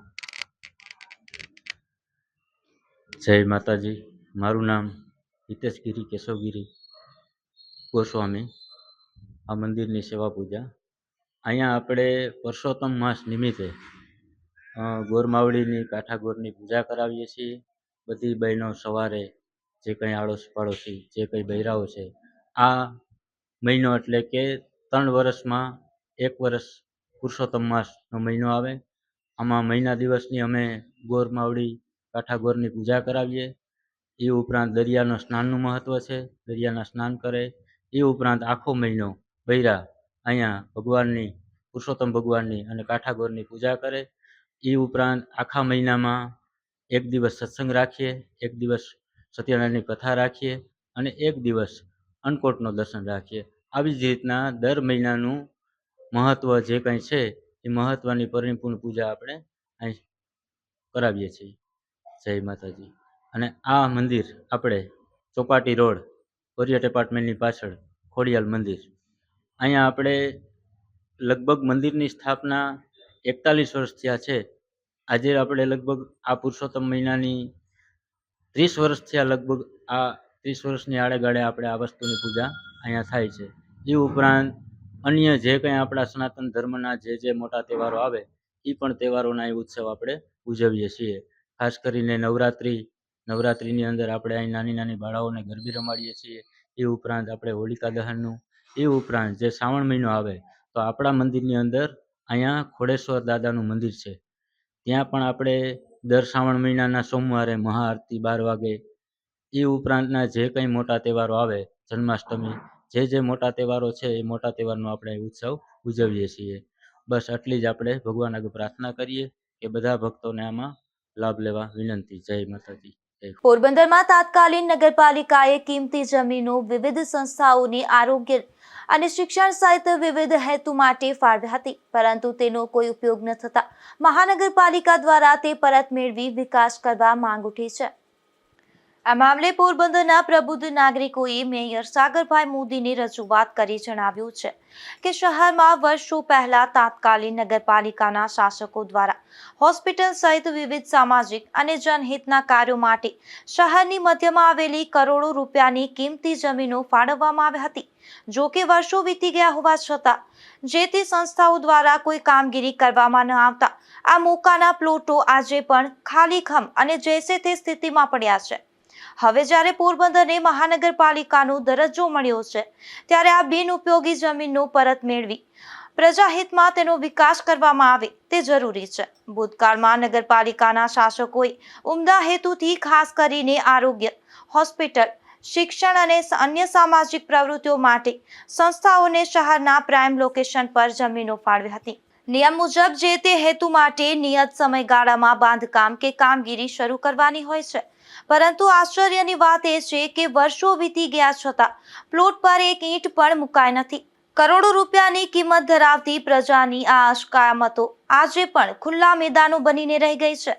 જય માતાજી. મારું નામ હિતેશગીરી કેશવગીરી ગોસ્વામી. આ મંદિરની સેવા પૂજા અહીંયા આપણે પરસોત્તમ માસ નિમિત્તે ગોરમાવડીની કાંઠા ગોરની પૂજા કરાવીએ છીએ. બધી બહેનો સવારે જે કંઈ આડોશ પાડોશી જે કંઈ બૈરાઓ છે, આ મહિનો એટલે કે 3 વર્ષમાં 1 વર્ષ પુરુષોત્તમ માસનો મહિનો આવે. આમાં મહિના દિવસની અમે ગોરમાવડી કાંઠા ગોરની પૂજા કરાવીએ. એ ઉપરાંત દરિયાનો સ્નાનનું મહત્ત્વ છે, દરિયાના સ્નાન કરે. એ ઉપરાંત આખો મહિનો બૈરા અહીંયા ભગવાનની પુરુષોત્તમ ભગવાનની અને કાંઠા ગોરની પૂજા કરે. એ ઉપરાંત આખા મહિનામાં 1 દિવસ સત્સંગ રાખીએ, 1 દિવસ સત્યનારાયણની કથા રાખીએ અને 1 દિવસ અન્નકોટનું દર્શન રાખીએ. આવી જ રીતના દર મહિનાનું મહત્ત્વ જે કંઈ છે એ મહત્ત્વની પરિપૂર્ણ પૂજા આપણે અહીં કરાવીએ છીએ. જય માતાજી. અને આ મંદિર આપણે ચોપાટી રોડ ઓરિયટ એપાર્ટમેન્ટની પાછળ ખોડિયાલ મંદિર, અહીંયા આપણે લગભગ મંદિરની સ્થાપના 41 વર્ષ થયા છે. આજે આપણે લગભગ આ પુરુષોત્તમ મહિનાની 30 વર્ષ થયા, લગભગ આ 30 વર્ષની આડેગાળે આપણે આ વસ્તુની પૂજા અહીંયા થાય છે. એ ઉપરાંત અન્ય જે કંઈ આપણા સનાતન ધર્મના જે મોટા તહેવારો આવે એ પણ તહેવારોના એ ઉત્સવ આપણે ઉજવીએ છીએ. ખાસ કરીને નવરાત્રિની અંદર આપણે અહીં નાની નાની બાળાઓને ગરબી રમાડીએ છીએ. એ ઉપરાંત આપણે હોલિકા દહનનું, એ ઉપરાંત જે શ્રાવણ મહિનો આવે તો આપણા મંદિરની અંદર અહીંયા ખોડેશ્વર દાદાનું મંદિર છે, ત્યાં પણ આપણે દર શ્રાવણ મહિનાના સોમવારે મહાઆરતી 12 વાગે, એ ઉપરાંતના જે કંઈ મોટા તહેવારો આવે, જન્માષ્ટમી, જે મોટા તહેવારો છે એ મોટા તહેવારનો આપણે ઉત્સવ ઉજવીએ છીએ. બસ આટલી જ આપણે ભગવાન આગળ પ્રાર્થના કરીએ કે બધા ભક્તોને આમાં લાભ લેવા વિનંતી. જય માતાજી. પોરબંદરમાં તાત્કાલિક નગરપાલિકાએ કિંમતી જમીનો વિવિધ સંસ્થાઓની આરોગ્ય અને શિક્ષણ સહિત વિવિધ હેતુ માટે ફાળવી હતી, પરંતુ તેનો કોઈ ઉપયોગ ન થતા મહાનગરપાલિકા દ્વારા તે પરત મેળવી વિકાસ કરવા માંગ ઉઠી છે. આ મામલે પોરબંદરના પ્રબુદ્ધ નાગરિકોએ મેયર સાગરભાઈ મોદીને રજૂઆત કરી જણાવ્યું છે કે શહેરમાં વર્ષો પહેલા તાત્કાલિક નગરપાલિકાના શાસકો દ્વારા હોસ્પિટલ સહિત વિવિધ સામાજિક અને જનહિતના કાર્યો માટે શહેરની મધ્યમાં આવેલી કરોડો રૂપિયાની કિંમતી જમીનો ફાળવવામાં આવી હતી. જો કે વર્ષો વીતી ગયા હોવા છતાં જે તે સંસ્થાઓ દ્વારા કોઈ કામગીરી કરવામાં ન આવતા આ મોકાના પ્લોટો આજે પણ ખાલીખમ અને જૈસે તે સ્થિતિમાં પડ્યા છે. હવે જ્યારે પોરબંદરને મહાનગરપાલિકાનો દરજ્જો મળ્યો છે ત્યારે આ બિનઉપયોગી જમીનનો પરત મેળવી પ્રજાહિતમાં તેનો વિકાસ કરવામાં આવે તે જરૂરી છે. ભૂતકાળમાં નગરપાલિકાના શાસકોએ ઉમદા હેતુથી ખાસ કરીને આરોગ્ય, હોસ્પિટલ, શિક્ષણ અને અન્ય સામાજિક પ્રવૃત્તિઓ માટે સંસ્થાઓને શહેરના પ્રાઇમ લોકેશન પર જમીનો ફાળવી હતી. નિયમ મુજબ જે તે હેતુ માટે નિયત સમયગાળામાં બાંધકામ કે કામગીરી શરૂ કરવાની હોય છે, પરંતુ આશ્ચર્યની વાત એ છે કે વર્ષો વીતી ગયા છતાં પ્લોટ પર એક ઈંટ પણ મુકાઈ નથી. કરોડો રૂપિયાની કિંમત ધરાવતી પ્રજાની આ અસ્કયામતો આજે પણ ખુલ્લા મેદાનો બનીને રહી ગઈ છે.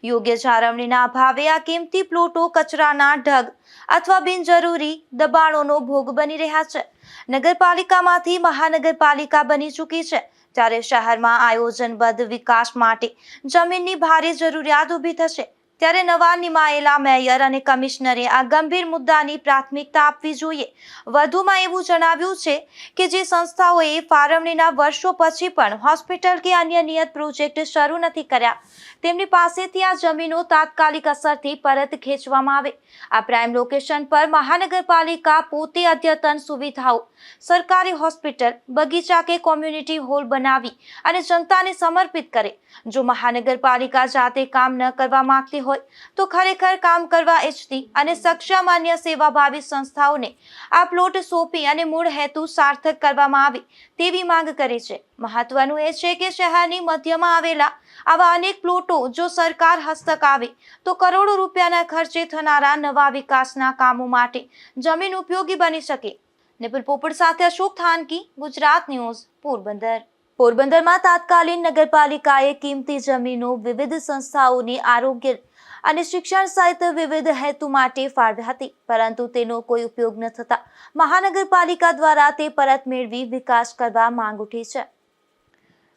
યોગ્ય જાળવણીના અભાવે આ કિંમતી પ્લોટો કચરાના ઢગ અથવા બિનજરૂરી દબાણોનો ભોગ બની રહ્યા છે. નગરપાલિકામાંથી મહાનગરપાલિકા બની ચૂકી છે ત્યારે શહેરમાં આયોજનબદ્ધ વિકાસ માટે જમીનની ભારે જરૂરિયાત ઊભી થશે. ત્યારે નવા નિમાયેલા મેયર અને કમિશનરે આ ગંભીર મુદ્દાની પ્રાથમિકતા આપવી જોઈએ. વધુમાં એવું જણાવ્યું છે કે જે સંસ્થાઓએ ફાળવણીના વર્ષો પછી પણ હોસ્પિટલ કે અન્ય નિયત પ્રોજેક્ટ શરૂ નથી કર્યા તેમની પાસેથી આ જમીનો તાત્કાલિક અસરથી પરત ખેંચવામાં આવે. આ પ્રાઇમ લોકેશન પર મહાનગરપાલિકા પોતે અદ્યતન સુવિધાઓ, સરકારી હોસ્પિટલ, બગીચા કે કોમ્યુનિટી હોલ બનાવી અને જનતાને સમર્પિત કરે. જો મહાનગરપાલિકા જાતે કામ ન કરવા માંગતી હોય તો ખરેખર કામ કરવા ઈચ્છતી અને સક્ષમ અન્ય સેવાભાવી સંસ્થાઓને આ પ્લોટ સોંપી અને મૂળ હેતુ સાર્થક કરવામાં આવે તેવી માંગ કરી છે. મહત્વનું એ છે કે શહેરની મધ્યમાં આવેલા આવા અનેક પ્લોટો જો સરકાર હસ્તક આવે તો કરોડો રૂપિયાના ખર્ચે થનારા નવા વિકાસના કામો માટે જમીન ઉપયોગી બની શકે. નિપુલ પોપટ સાથે અશોક થાનકી, ગુજરાત ન્યૂઝ, પોરબંદર. પોરબંદરમાં તાત્કાલિક નગરપાલિકાએ કિંમતી જમીનો વિવિધ સંસ્થાઓની આરોગ્ય અને શિક્ષણ સહિત વિવિધ હેતુ માટે ફાળવી હતી, પરંતુ તેનો કોઈ ઉપયોગ ન થતા મહાનગરપાલિકા દ્વારા તે પરત મેળવી વિકાસ કરવા માંગ ઉઠી છે.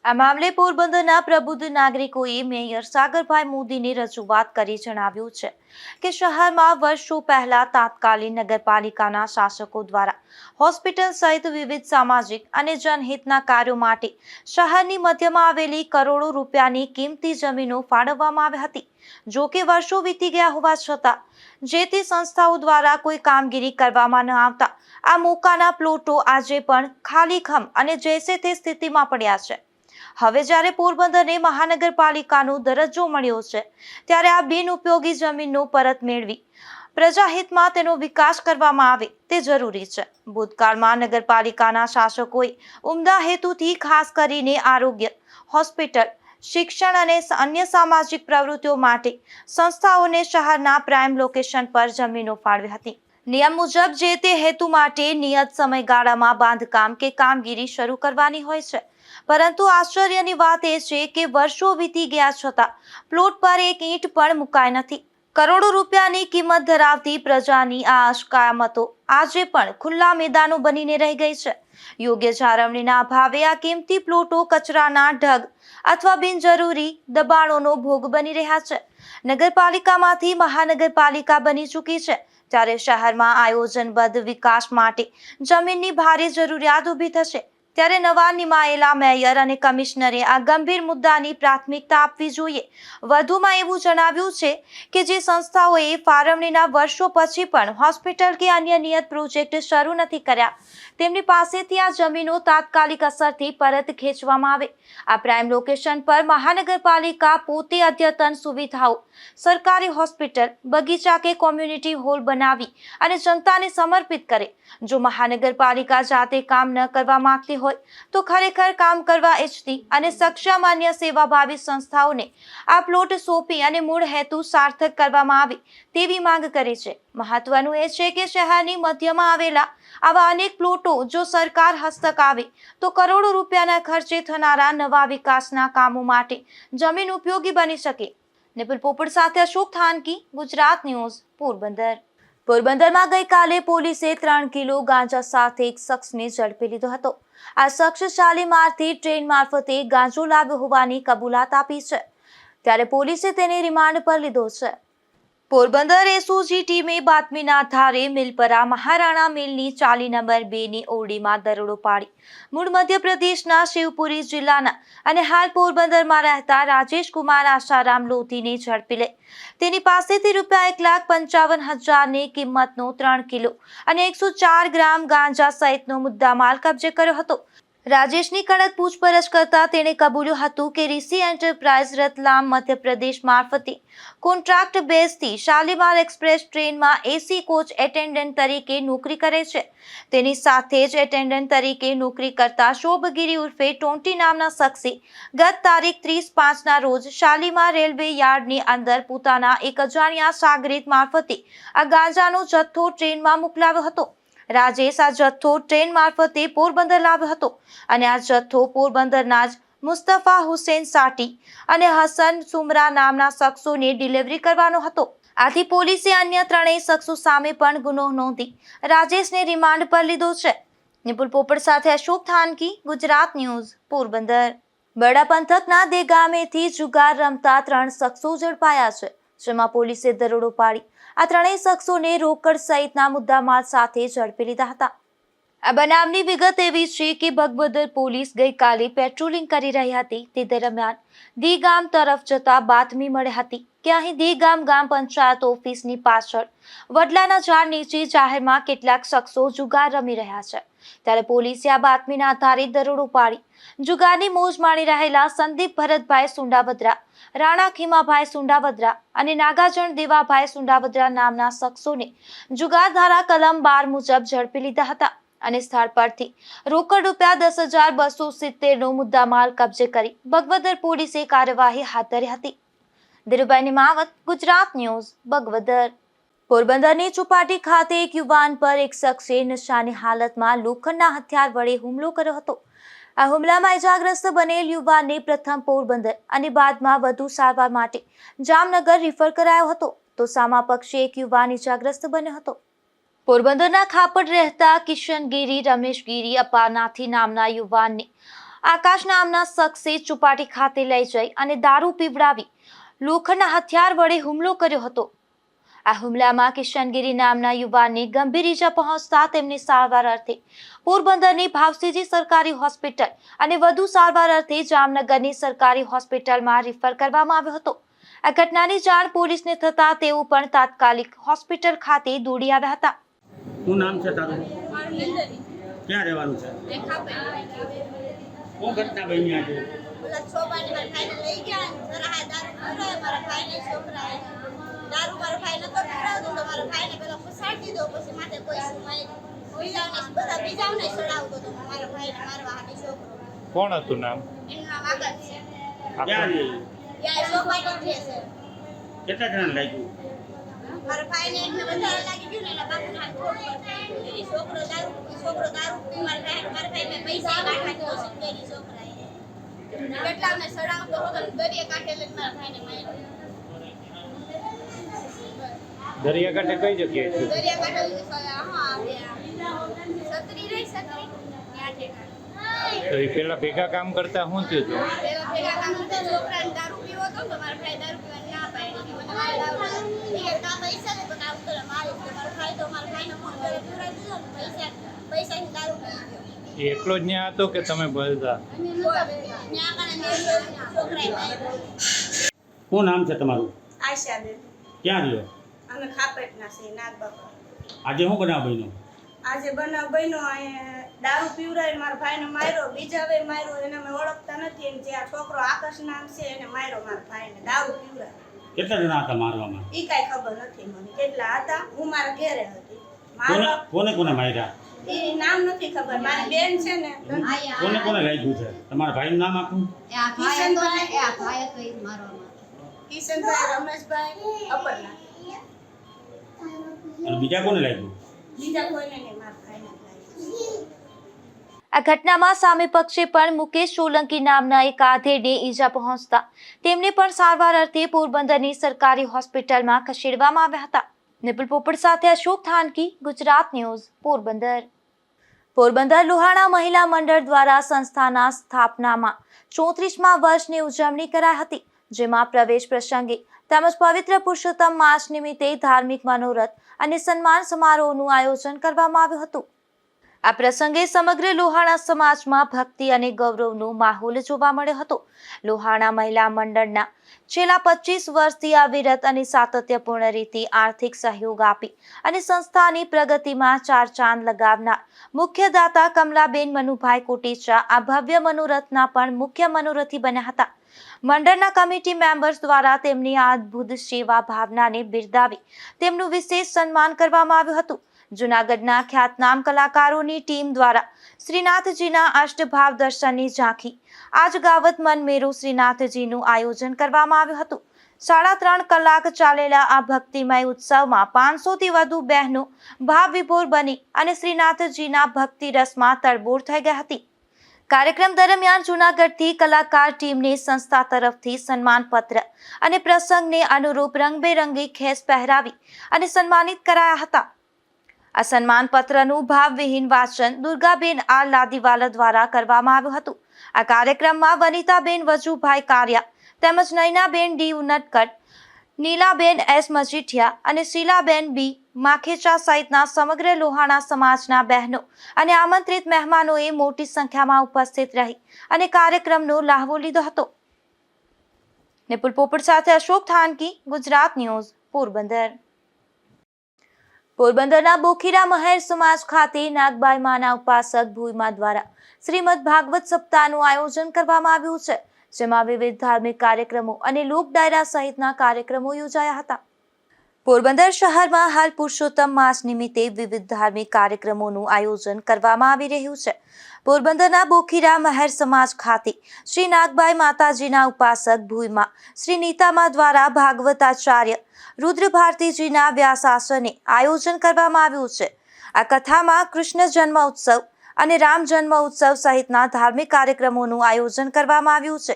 આ મામલે પોરબંદરના પ્રબુદ્ધ નાગરિકોએ મેયર સાગરભાઈ મોદીને રજૂઆત કરી જણાવ્યું છે કે શહેરમાં વર્ષો પહેલા તાત્કાલિક નગરપાલિકાના શાસકો દ્વારા હોસ્પિટલ સહિત વિવિધ સામાજિક અને જનહિતના કાર્યો માટે શહેરની મધ્યમાં આવેલી કરોડો રૂપિયાની કિંમતી જમીનો ફાળવવામાં આવી હતી. જો કે વર્ષો વીતી ગયા હોવા છતાં જે તે સંસ્થાઓ દ્વારા કોઈ કામગીરી કરવામાં ન આવતા આ મોકાના પ્લોટો આજે પણ ખાલીખમ અને જૈસે તે સ્થિતિમાં પડ્યા છે. હવે જ્યારે પોરબંદરને મહાનગરપાલિકાનો દરજ્જો મળ્યો છે ત્યારે આ બિનઉપયોગી જમીનનો પરત મેળવી પ્રજાહિતમાં તેનો વિકાસ કરવામાં આવે તે જરૂરી છે. ભૂતકાળમાં નગરપાલિકાના શાસકોએ ઉમદા હેતુથી ખાસ કરીને આરોગ્ય, હોસ્પિટલ, શિક્ષણ અને અન્ય સામાજિક પ્રવૃત્તિઓ માટે સંસ્થાઓને શહેરના પ્રાઇમ લોકેશન પર જમીનો ફાળવી હતી. નિયમ મુજબ જે તે હેતુ માટે નિયત સમયગાળામાં બાંધકામ કે કામગીરી શરૂ કરવાની હોય છે, પરંતુ આશ્ચર્યની વાત એ છે કે વર્ષો વીતી ગયા છતાં પ્લોટ પર એક ઈંટ પણ મુકાઈ નથી. કરોડો રૂપિયાની કિંમત ધરાવતી પ્રજાની આ અસ્કયામતો આજે પણ ખુલ્લા મેદાનો બનીને રહી ગઈ છે. યોગ્ય જાળવણીના અભાવે આ કિંમતી પ્લોટો કચરાના ઢગ અથવા બિનજરૂરી દબાણોનો ભોગ બની રહ્યા છે. નગરપાલિકામાંથી મહાનગરપાલિકા બની ચૂકી છે, ત્યારે શહેરમાં આયોજનબદ્ધ વિકાસ માટે જમીનની ભારે જરૂરિયાત ઊભી થશે. ત્યારે નવા નિમાયેલા મેયર અને કમિશનરે આ ગંભીર મુદ્દાની પ્રાથમિકતા આપવી જોઈએ. વધુમાં એવું જણાવ્યું છે કે જે સંસ્થાઓએ ફાળવણીના વર્ષો પછી પણ હોસ્પિટલ કે અન્ય નિયત પ્રોજેક્ટ શરૂ નથી કર્યા, તેમની પાસેથી આ જમીનો તાત્કાલિક અસરથી પરત ખેંચવામાં આવે. આ પ્રાઇમ લોકેશન પર મહાનગરપાલિકા પોતે અદ્યતન સુવિધાઓ, સરકારી હોસ્પિટલ, બગીચા કે કોમ્યુનિટી હોલ બનાવી અને જનતાને સમર્પિત કરે. જો મહાનગરપાલિકા જાતે કામ ન કરવા માંગતી હોય તો ખરેખર કામ કરવા ઈચ્છતી અને સક્ષમ અન્ય સેવાભાવી સંસ્થાઓને આ પ્લોટ સોંપી અને મૂળ હેતુ સાર્થક કરવામાં આવે તેવી માંગ કરી છે. મહત્વનું એ છે કે શહેરની મધ્યમાં આવેલા આવા અનેક પ્લોટો જો સરકાર હસ્તક આવે તો કરોડો રૂપિયાના ખર્ચે થનારા નવા વિકાસના કામો માટે જમીન ઉપયોગી બની શકે. નિપુલ પોપટ સાથે અશોક થાનકી, ગુજરાત ન્યૂઝ, પોરબંદર. પોરબંદરમાં ગઈકાલે પોલીસે 3 કિલો ગાંજા સાથે એક શખ્સને ઝડપી લીધો હતો. આ શખ્સ શાલીમારથી ટ્રેન મારફતે ગાંજો લાવ્યો હોવાની કબૂલાત આપી છે, ત્યારે પોલીસે તેને રિમાન્ડ પર લીધો છે. પોરબંદર એસઓજી ટીમે બાતમીના આધારે મિલપરા મહારાણા મિલની 40 નંબર 2ની ઓરડીમાં દરોડો પાડી મૂળ મધ્યપ્રદેશના શિવપુરી જિલ્લાના અને હાલ પોરબંદરમાં રહેતા રાજેશ કુમાર આશારામ લોધીને ઝડપી લઈ તેની પાસેથી ₹1,55,000ની કિંમતનો 3 કિલો અને 104 ગ્રામ ગાંજા સહિતનો મુદ્દામાલ કબજે કર્યો હતો. રાજેશની કડક પૂછપરછ કરતા તેણે કબૂલ્યું હતું કે ઋષિ એન્ટરપ્રાઇઝ રતલામ મધ્યપ્રદેશ મારફતે કોન્ટ્રાક્ટ બેઝથી શાલીમાર એક્સપ્રેસ ટ્રેનમાં એસી કોચ એટેન્ડન્ટ તરીકે નોકરી કરે છે. તેની સાથે જ એટેન્ડન્ટ તરીકે નોકરી કરતા શોભગીરી ઉર્ફે ટોન્ટી નામના શખ્સે ગત તારીખ 30/5ના રોજ શાલીમાર રેલવે યાર્ડની અંદર પોતાના એક અજાણ્યા સાગરીત મારફતે આ ગાંજાનો જથ્થો ટ્રેનમાં મોકલાવ્યો હતો. રાજેશ આ જથ્થો ટ્રેન મારફતે પોરબંદર લાવ્યો હતો અને આ જથ્થો પોરબંદરના જ મુસ્તફા હુસેન સાટી અને હસન સુમરા નામના શખ્સોને ડિલિવરી કરવાનો હતો. આથી પોલીસે અન્ય 3 શખ્સો સામે પણ ગુનો નોંધી રાજેશને રિમાન્ડ પર લીધો છે. નિપુલ પોપટ સાથે અશોક થાનકી, ગુજરાત ન્યૂઝ, પોરબંદર. બરડા પંથકના દે ગામેથી જુગાર રમતા 3 શખ્સો ઝડપાયા છે, જેમાં પોલીસે દરોડો પાડી આ 3 શખ્સોને રોકડ સહિતના મુદ્દામાલ સાથે ઝડપી લીધા હતા. આ બનાવની વિગત એવી છે કે ભગવદર પોલીસ ગઈકાલે પેટ્રોલિંગ કરી રહી હતી તે દરમિયાન દી ગામ તરફ જતા બાતમી મળી હતી કે અહીં દી ગામ ગ્રામ પંચાયત ઓફિસની પાછળ વડલાના ઝાડ નીચે જાહેરમાં કેટલાક શખ્સો જુગાર રમી રહ્યા છે. ત્યારે પોલીસે આ બાતમીના આધારે દરોડો પાડી જુગારની મોજ માણી રહેલા સંદીપ ભરતભાઈ સુંડાવદરા, રાણા ખીમાભાઈ સુંડાવદરા અને નાગાજણ દેવાભાઈ સુંડાવદરા નામના શખ્સોને જુગાર ધારા કલમ 12 મુજબ ઝડપી લીધા હતા અને સ્થળ પરથી રોકડ ₹10,270નો મુદ્દામાલ કબજે કરી ભગવદર પોલીસે કાર્યવાહી હાથ ધરી હતી. ધીરુભાઈની માવત, ગુજરાત ન્યૂઝ, ભગવદર. પોરબંદરની ચોપાટી ખાતે એક યુવાન પર એક શખ્સે નશાની હાલતમાં લોખંડના હથિયાર વડે હુમલો કર્યો હતો. આ હુમલામાં ઇજાગ્રસ્ત બનેલ યુવાનને પ્રથમ પોરબંદર અને બાદમાં વધુ સારવાર માટે જામનગર રિફર કરાયો હતો, તો સામા પક્ષે એક યુવાન ઇજાગ્રસ્ત બન્યો હતો. પોરબંદરના ખાપડ રહેતા કિશનગીરી રમેશગીરી અપાનાથી નામના યુવાનને આકાશ નામના શખ્સે ચોપાટી ખાતે લઈ જઈ અને દારૂ પીવડાવી લોખંડના હથિયાર વડે હુમલો કર્યો હતો. આ હુમલામાં કિશનગીરી નામના યુવાનને ગંભીર ઈજા પહોંચતા તેમને સારવાર અર્થે પોરબંદરની ભાવસીજી સરકારી હોસ્પિટલ અને વધુ સારવાર અર્થે જામનગરની સરકારી હોસ્પિટલમાં રિફર કરવામાં આવ્યો હતો. આ ઘટનાની જાણ પોલીસને થતા તેઓ પણ તાત્કાલિક હોસ્પિટલ ખાતે દોડી આવ્યા હતા. શું નામ છે તારું? ક્યાં રહેવાનું છે? શું ઘટના બની આજે? દારૂ મારા ભાઈ નતો પીવડાવતો તો મારા ભાઈને પેલા ફસાડી દીધો, પછી માથે કોઈ સુમાઈ બીજાને ચડાવતો તો મારા ભાઈને મારવા હાથી છોકરો. કોણ હતું નામ? એનું નામ આગળ છે. ક્યાં સોપાટી છે. કેટલા જણા લાગ્યું? મારા ભાઈને એટલે વધારે લાગી ગયું ને એના બાપુને હાથ ફોડ પડ્યો. એ છોકરો દારૂ પીવા મારા ભાઈને પૈસા કાઢવાની કોશિશ કરી છોકરાએ. કેટલાને ચડાવતો હતો ને દરિયા કાંઠે લઈને મારા ભાઈને માર્યો. દરિયાકાંઠે કઈ જગ્યાએ થયું? દરિયાકાંઠે હા સત્રી રહી સત્રી ત્યાં ઠેકાણે. તો એ પેલા ભેગા કામ કરતા શું થયું હતું? પેલા ભેગા કામ કરતા છોકરાને દારૂ પીવો હતો તો મારા ભાઈ દારૂ પીવાની ના પાડી. મને મારે દારૂ એ કે કા પૈસા દે તો કામ કરે મારે મારો ભાઈ તો મારા ભાઈને ફોન કરે પીવડાવી દીધો ને પૈસાથી દારૂ પી ગયો. એ એકલો જ ત્યાં હતો કે તમે બધા? શું નામ છે તમારું? આશાબેન. ક્યાં રહ્યો? અમે ખાપેટના છે નાગબાપા. આજે શું બનાવ બન્યો? આજે બનાવ બન્યો અહીંયા દારૂ પીવડાવીને મારા ભાઈને માર્યો, બીજા વે માર્યો, એને અમે ઓળખતા નથી. એને જે આ છોકરો આકાશ નામ છે એને માર્યો મારા ભાઈને દારૂ પીવડાવી. કેટલા જણા હતા મારવામાં? ઈ કાંઈ ખબર નથી મને કેટલા હતા. હું મારા ઘેરે હતી. કોને કોને માર્યા? ઈ નામ નથી ખબર. મારી બેન છે ને કોને કોને લાગ્યું છે? તમારા ભાઈનું નામ આખું? કિશનભાઈ, રમેશભાઈ, અપરના. અને બીજા કોને લાગ્યું? બીજા કોઈને નહીં, મારા ભાઈને લાગ્યું. આ ઘટનામાં સામે પક્ષે પણ મુકેશ સોલંકી નામના એક આધેડને ઈજા પહોંચતા તેમને પણ સારવાર અર્થે પોરબંદરની સરકારી હોસ્પિટલમાં ખસેડવામાં આવ્યા હતા. નિપુલ પોપટ સાથે અશોક થાનકી, ગુજરાત ન્યૂઝ, પોરબંદર. પોરબંદર લોહાણા મહિલા મંડળ દ્વારા સંસ્થાના સ્થાપનામાં 34મા વર્ષની ઉજવણી કરાઈ હતી, જેમાં પ્રવેશ પ્રસંગે તેમજ પવિત્ર પુરુષોત્તમ માસ નિમિત્તે ધાર્મિક મનોરથ અને સન્માન સમારોહનું આયોજન કરવામાં આવ્યું હતું. આ પ્રસંગે સમગ્ર લોહાણા સમાજમાં ભક્તિ અને ગૌરવનો માહોલ જોવા મળ્યો હતો. લોહાણા મહિલા મંડળના છેલ્લા 25 વર્ષથી અવિરત અને સાતત્યપૂર્ણ રીતે આર્થિક સહયોગ આપી અને સંસ્થાની પ્રગતિમાં ચાર ચાંદ લગાવનાર મુખ્ય દાતા કમલાબેન મનુભાઈ કોટેચા આ ભવ્ય મનોરથના પણ મુખ્ય મનોરથી બન્યા હતા. મંડળના કમિટી મેમ્બર્સ દ્વારા તેમની આ અદ્ભુત સેવા ભાવનાને બિરદાવી તેમનું વિશેષ સન્માન કરવામાં આવ્યું હતું. જૂનાગઢના ખ્યાતનામ કલાકારોની ટીમ દ્વારા શ્રીનાથજીના અષ્ટભાવ દર્શનની ઝાંખી આજ ગાવત મન મેરો શ્રીનાથજીનું આયોજન કરવામાં આવ્યું હતું. 3.5 કલાક ચાલેલા આ ભક્તિમય ઉત્સવમાં 500થી વધુ બહેનો ભાવ વિભોર બની અને શ્રીનાથજીના ભક્તિ રસમાં તડબોળ થઈ ગઈ હતી. કાર્યક્રમ દરમિયાન જૂનાગઢથી કલાકાર ટીમને સંસ્થા તરફથી સન્માનપત્ર અને પ્રસંગને અનુરૂપ રંગબેરંગી ખેસ પહેરાવી અને સન્માનિત કરાયા હતા. આ સન્માનપત્રનું ભાવવિહીન વાંચન દુર્ગાબેન આર લાદીવાલા દ્વારા કરવામાં આવ્યું હતું. આ કાર્યક્રમમાં વનિતાબેન વજુભાઈ કારિયા તેમજ નયનાબેન ડી ઉનટકટ, નીલાબેન એસ મજીઠિયા અને શીલાબેન બી માખેચા સહિતના સમગ્ર લોહાણા સમાજના બહેનો અને આમંત્રિત મહેમાનોએ મોટી સંખ્યામાં ઉપસ્થિત રહી અને કાર્યક્રમનો લાહવો લીધો હતો. નિપુલ પોપટ સાથે અશોક થાનકી, ગુજરાત ન્યૂઝ, પોરબંદર. પોરબંદરના બોખીરા મહેર સમાજ ખાતે નાગબાઈ માના ઉપાસક ભૂઈમા દ્વારા શ્રીમદ ભાગવત સપ્તાહનું આયોજન કરવામાં આવ્યું છે, જેમાં વિવિધ ધાર્મિક કાર્યક્રમો અને લોક ડાયરા સહિતના કાર્યક્રમો યોજાયા હતા. પોરબંદર શહેરમાં હાલ પુરુષોત્તમ માસ નિમિત્તે વિવિધ ધાર્મિક કાર્યક્રમોનું આયોજન કરવામાં આવી રહ્યું છે. પોરબંદરના બોખીરા મહેર સમાજ ખાતે શ્રી નાગબાઈ માતાજીના ઉપાસક ભૂઈમા શ્રી નીતામા દ્વારા ભાગવતાચાર્ય રુદ્ર ભારતીજીના વ્યાસાસને આયોજન કરવામાં આવ્યું છે. આ કથામાં કૃષ્ણ જન્મ ઉત્સવ અને રામ જન્મ ઉત્સવ સહિતના ધાર્મિક કાર્યક્રમોનું આયોજન કરવામાં આવ્યું છે.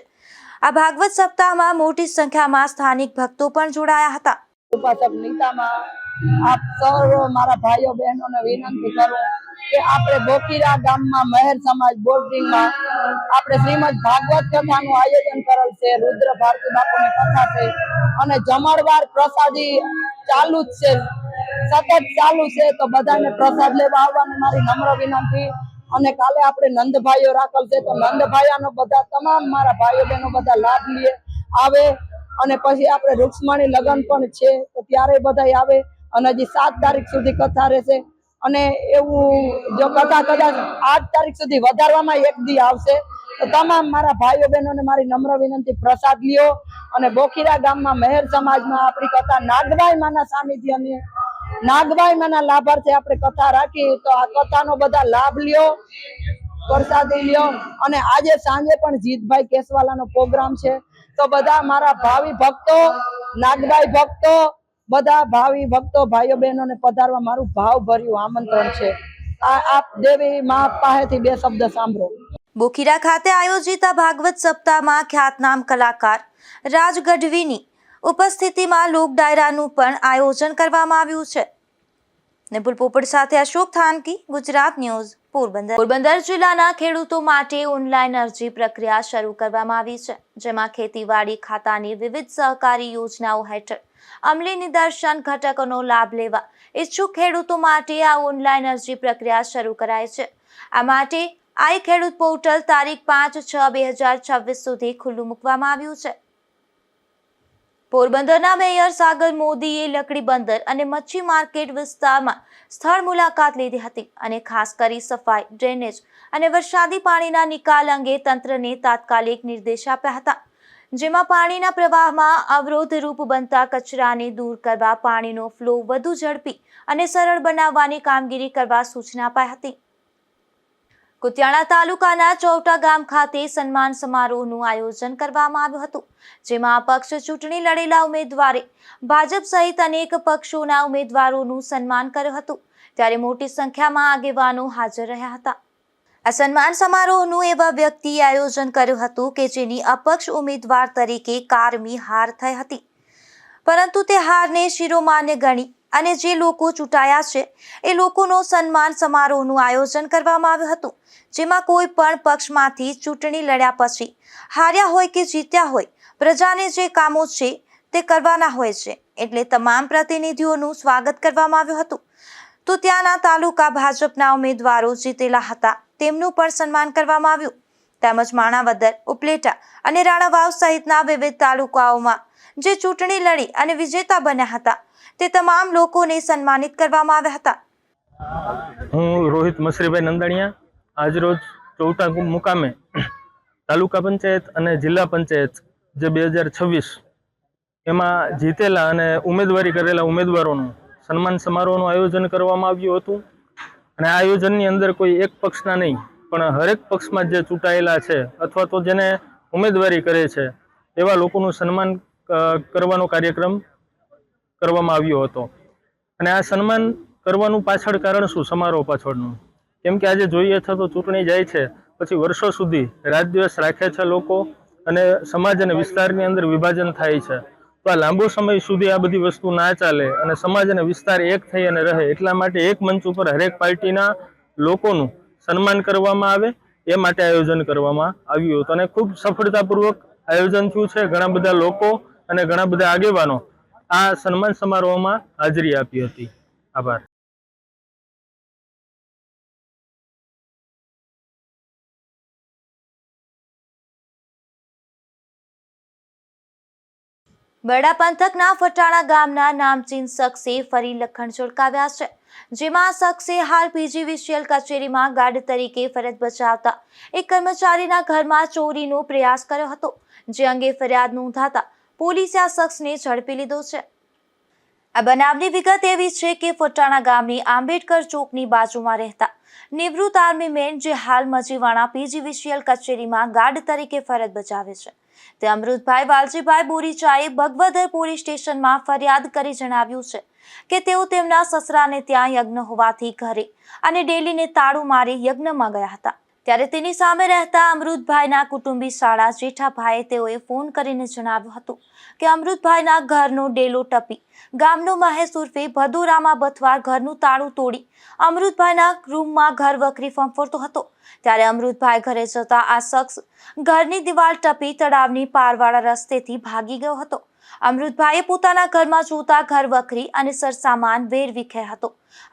આ ભાગવત સપ્તાહમાં મોટી સંખ્યામાં સ્થાનિક ભક્તો પણ જોડાયા હતા. ઉપાસક નીતામાં આપ સર્વ મારા ભાઈઓ બહેનોને વિનંતી કરું કે આપણે બોકીરા ગામમાં મહેર સમાજ બોર્ડિંગમાં આપણે શ્રીમદ ભાગવત કથાનું આયોજન કરેલ છે. રુદ્ર ભારતી બાપુની કથા છે અને જમણવાર પ્રસાદી ચાલુ જ છે, સતત ચાલુ છે. તો બધાને પ્રસાદ લેવા આવવાની મારી નમ્ર વિનંતી. અને કાલે આપણે નંદભાઈઓ રાખેલ છે, તો નંદભાઈઓનો બધા તમામ મારા ભાઈઓ બહેનો બધા લાભ લે આવે. અને પછી આપણે રૂક્ષ્મણી લગ્ન પણ છે, તો ત્યારે બધા આવે. અને હજી 7 તારીખ સુધી કથા રહેશે. અને એવું જો કથા કદાચ 8 તારીખ સુધી વધારવામાં એક દી આવશે, તો તમામ મારા ભાઈઓ બહેનોને મારી નમ્ર વિનંતી, પ્રસાદ લ્યો. અને બોખીરા ગામમાં મહેર સમાજમાં આપણી કથા નાગબાઈ માના સાનિધ્યની નાગબાઈ માના લાભાર્થે આપણે કથા રાખી, તો આ કથાનો બધા લાભ લ્યો, પ્રસાદી લ્યો. અને આજે સાંજે પણ જીતભાઈ કેસવાલાનો પ્રોગ્રામ છે, તો બધા મારા ભાવિ ભક્તો, નાગબાઈ ભક્તો, બધા ભાવિ ભક્તો ભાઈઓ બહેનોને પધારવા મારું ભાવભર્યું આમંત્રણ છે. આપ દેવી મા પાસેથી 2 શબ્દ સાંભળો. બોખીરા ખાતે આયોજિત ભાગવત સપ્તાહમાં ખ્યાતનામ કલાકાર રાજ ગઢવીની ઉપસ્થિતિમાં લોક ડાયરાનું પણ આયોજન કરવામાં આવ્યું છે. નિપુલ પોપટ સાથે અશોક થાનકી, ગુજરાત ન્યૂઝ, પોરબંદર. પોરબંદર જિલ્લાના ખેડૂતો માટે ઓનલાઈન અરજી પ્રક્રિયા શરૂ કરવામાં આવી છે, જેમાં ખેતીવાડી ખાતાની વિવિધ સહકારી યોજનાઓ હેઠળ અમલી નિદર્શન ઘટકોનો લાભ લેવા ઈચ્છુક ખેડૂતો માટે આ ઓનલાઈન અરજી પ્રક્રિયા શરૂ કરાઈ છે. આ માટે આઈ ખેડૂત પોર્ટલ તારીખ 5/6/2026 સુધી ખુલ્લું મૂકવામાં આવ્યું છે. પોરબંદરના મેયર સાગર મોદીએ લકડી બંદર અને મચ્છી માર્કેટ વિસ્તારમાં સ્થળ મુલાકાત લીધી હતી અને ખાસ કરી સફાઈ, ડ્રેનેજ અને વરસાદી પાણીના નિકાલ અંગે તંત્રને તાત્કાલિક નિર્દેશ આપ્યા હતા, જેમાં પાણીના પ્રવાહમાં અવરોધરૂપ બનતા કચરાને દૂર કરવા, પાણીનો ફ્લો વધુ ઝડપી અને સરળ બનાવવાની કામગીરી કરવા સૂચના અપાઈ હતી. કુતિયાણા તાલુકાના ચૌટા ગામ ખાતે સન્માન સમારોહનું આયોજન કરવામાં આવ્યું હતું, જેમાં અપક્ષ ચૂંટણી લડેલા ઉમેદવારે ભાજપ સહિત અનેક પક્ષોના ઉમેદવારોનું સન્માન કર્યું હતું, ત્યારે મોટી સંખ્યામાં આગેવાનો હાજર રહ્યા હતા. આ સન્માન સમારોહનું એવા વ્યક્તિએ આયોજન કર્યું હતું કે જેની અપક્ષ ઉમેદવાર તરીકે કારમી હાર થઈ હતી, પરંતુ તે હારને શિરોમાન્ય ગણી અને જે લોકો ચૂંટાયા છે એ લોકોનો સન્માન સમારોહનું આયોજન કરવામાં આવ્યું હતું, જેમાં કોઈ પણ પક્ષમાંથી ચૂંટણી લડ્યા પછી હાર્યા હોય કે જીત્યા હોય, પ્રજાને જે કામો છે તે કરવાના હોય છે, એટલે તમામ પ્રતિનિધિઓનું સ્વાગત કરવામાં આવ્યું હતું. તો ત્યાંના તાલુકા ભાજપના ઉમેદવારો જીતેલા હતા તેમનું પણ સન્માન કરવામાં આવ્યું, તેમજ માણાવદર, ઉપલેટા અને રાણાવાવ સહિતના વિવિધ તાલુકાઓમાં જે ચૂંટણી લડી અને વિજેતા બન્યા હતા તે તમામ લોકોને સન્માનિત કરવામાં આવ્યા હતા. હું રોહિત મસરીભાઈ નંદાણીયા આજરોજ ચૌટા મુકામે તાલુકા પંચાયત અને જિલ્લા પંચાયત જે 2026 એમાં જીતેલા અને ઉમેદવારી કરેલા ઉમેદવારોનું સન્માન સમારોહનું આયોજન કરવામાં આવ્યું હતું. અને આ આયોજનની અંદર કોઈ એક પક્ષના નહીં પણ હરેક પક્ષમાં જે ચૂંટાયેલા છે અથવા તો જેને ઉમેદવારી કરે છે એવા લોકોનું સન્માન કરવાનો કાર્યક્રમ કરવામાં આવ્યો હતો. અને આ સન્માન કરવાનું પાછળ કારણ શું, સમારોહ પાછળનું, કેમ કે આજે જોઈએ છે તો ચૂંટણી જાય છે પછી વર્ષો સુધી રાત દિવસ રાખે છે લોકો અને સમાજ અને વિસ્તારની અંદર વિભાજન થાય છે. તો આ લાંબો સમય સુધી આ બધી વસ્તુ ના ચાલે અને સમાજ અને વિસ્તાર એક થઈ અને રહે, એટલા માટે એક મંચ ઉપર હરેક પાર્ટીના લોકોનું સન્માન કરવામાં આવે એ માટે આયોજન કરવામાં આવ્યું હતું અને ખૂબ સફળતાપૂર્વક આયોજન થયું છે. ઘણા બધા લોકો અને ઘણા બધા આગેવાનો આ સન્માન સમારોહમાં હાજરી આપી હતી. આભાર. બરડા પંથકના ફટાણા ગામના નામચીન શખ્સે ફરી લખણ ઝળકાવ્યા છે, જેમાં આ શખ્સે હાલ PGVCL કચેરીમાં ગાર્ડ તરીકે ફરજ બજાવતા એક કર્મચારીના ઘરમાં ચોરીનો પ્રયાસ કર્યો હતો, જે અંગે ફરિયાદ નોંધાતા પોલીસે આ શખ્સને ઝડપી લીધો છે. આ બનાવની વિગત એવી છે કે ફટાણા ગામની આંબેડકર ચોકની બાજુમાં રહેતા નિવૃત્ત આર્મી મેન, જે હાલ મજીવાણા PGVCL કચેરીમાં ગાર્ડ તરીકે ફરજ બજાવે છે, તે અમૃતભાઈ વાલજીભાઈ બોરીચાએ ભગવદર પોલીસ સ્ટેશનમાં ફરિયાદ કરી જણાવ્યું છે કે તેઓ તેમના સસરાને ત્યાં યજ્ઞ હોવાથી ઘરે અને ડેલીને તાળું મારી યજ્ઞમાં ગયા હતા, ત્યારે તેની સામે રહેતા અમૃતભાઈના કુટુંબી શાળા જેઠાભાઈએ તેઓએ ફોન કરીને જણાવ્યું હતું કે અમૃતભાઈના ઘરનો ડેલો ટપી ગામનો મહેશ ઉર્ફે ભદુરામા બથવાર ઘરનું તાળું તોડી અમૃતભાઈના રૂમમાં ઘર વખરી ફંફોરતો હતો, ત્યારે અમૃતભાઈ ઘરે જતા આ શખ્સ ઘરની દિવાલ ટપી તળાવની પારવાળા રસ્તેથી ભાગી ગયો હતો. અમૃતભાઈએ પોતાના ઘરમાં જોતા ઘર વખરી અને સરસામાન વેરવિખેર હતો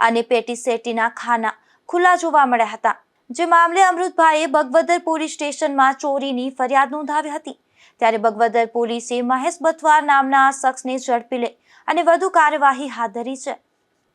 અને પેટી સેટીના ખાના ખુલ્લા જોવા મળ્યા હતા, જે મામલે અમૃતભાઈએ બગવદર પોલીસ સ્ટેશનમાં ચોરીની ફરિયાદ નોંધાવી હતી, ત્યારે બગવદર પોલીસે મહેશ બથવાર નામના આ શખ્સને ઝડપી લઈ અને વધુ કાર્યવાહી હાથ ધરી છે.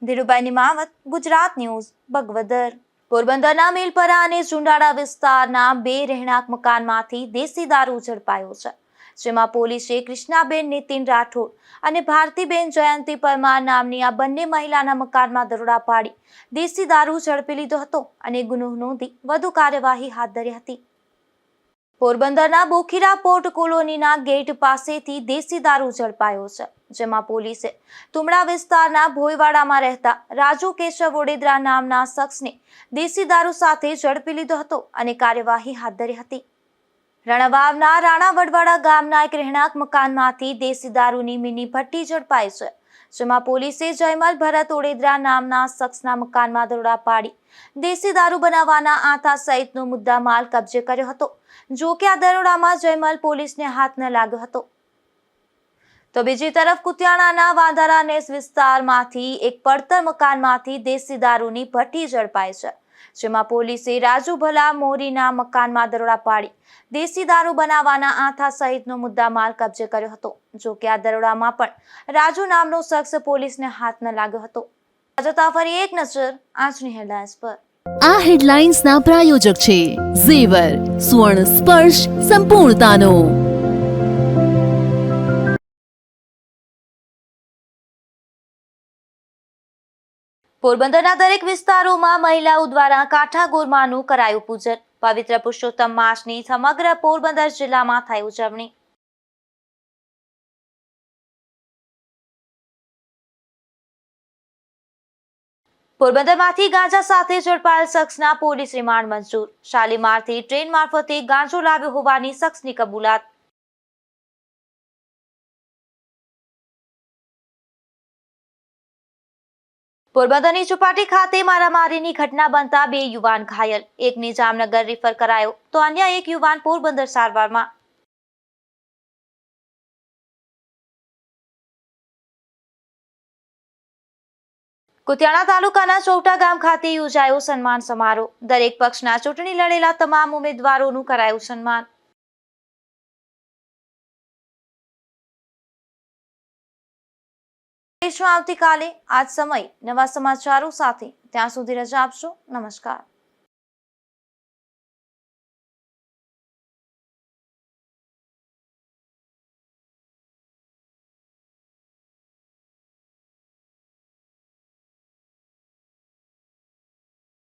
ધીરુભાઈ નિમાવત, ગુજરાત ન્યૂઝ, બગવદર. પોરબંદરના મેલપરા અને ઝુંડાળા વિસ્તારના 2 રહેણાંક મકાનમાંથી દેશી દારૂ ઝડપાયો છે, જેમાં પોલીસે કૃષ્ણાબેન નીતિન રાઠોડ અને ભારતીબેન જયંતિ પરમાર નામની આ બંને મહિલાના મકાનમાં દરોડા પાડી દેશી દારૂ ઝડપી લીધો હતો અને ગુનો નોંધી વધુ કાર્યવાહી હાથ ધરી હતી. પોરબંદરના બોખીરા પોર્ટ કોલોનીના ગેટ પાસેથી દેશી દારૂ ઝડપાયો છે, જેમાં પોલીસે તુમડા વિસ્તારના ભોયવાડામાં રહેતા રાજુ કેશવ ઓડેદરા નામના શખ્સને દેશી દારૂ સાથે ઝડપી લીધો હતો અને કાર્યવાહી હાથ ધરી હતી. રણાવાવના રાણા વડવાડા ગામના એક રહેણાંક મકાનમાંથી દેશી દારૂની મિની ભઠ્ઠી ઝડપાઈ છે, જેમાં પોલીસે જયમલ ભરત ઓડેદરા નામના શખ્સના મકાનમાં દરોડા પાડી દેશી દારૂ બનાવવાના આટા સહિતનો મુદ્દામાલ કબજે કર્યો હતો. જો કે આ દરોડામાં જયમલ પોલીસને હાથ ન લાગ્યો હતો. તો બીજી તરફ કુતિયાણાના વાંધારા નેસ વિસ્તારમાંથી એક પડતર મકાનમાંથી દેશી દારૂની ભઠ્ઠી ઝડપાઈ છે, જેમાં પોલીસે રાજુ ભલા મોરીના મકાનમાં દરોડા પાડી દેશી દારૂ બનાવવાના આથા સહિતનો મુદ્દામાલ કબજે કર્યો હતો. જો કે આ દરોડામાં પણ રાજુ નામનો શખ્સ પોલીસને હાથ ન લાગ્યો હતો. જતા ફરી એક નજર આજની હેડલાઇન્સ પર. આ હેડલાઇન્સના પ્રાયોજક છે ઝેવર, સુવર્ણ સ્પર્શ સંપૂર્ણતાનો. પોરબંદરના દરેક વિસ્તારોમાં મહિલાઓ દ્વારા કાંઠા ગોરમાનું કરાયું પૂજન. પવિત્ર પુરુષોત્તમ માસની સમગ્ર પોરબંદર જિલ્લામાં થઈ ઉજવણી. પોરબંદરમાંથી ગાંજા સાથે ઝડપાયેલ શખ્સના પોલીસ રિમાન્ડ મંજૂર. શાલીમારથી ટ્રેન મારફતે ગાંજો લાવ્યો હોવાની શખ્સની કબૂલાત. પોરબંદરની ચોપાટી ખાતે મારામારીની ઘટના બનતા 2 યુવાન ઘાયલ. એકને જામનગર રિફર કરાયો તો અન્ય એક યુવાન પોરબંદર સારવારમાં. કુતિયાણા તાલુકાના ચૌટા ગામ ખાતે યોજાયો સન્માન સમારોહ. દરેક પક્ષના ચૂંટણી લડેલા તમામ ઉમેદવારોનું કરાયું સન્માન. આવતીકાલે આ જ સમય નવા સમાચારો સાથે. ત્યાં સુધી રજા આપશો. નમસ્કાર.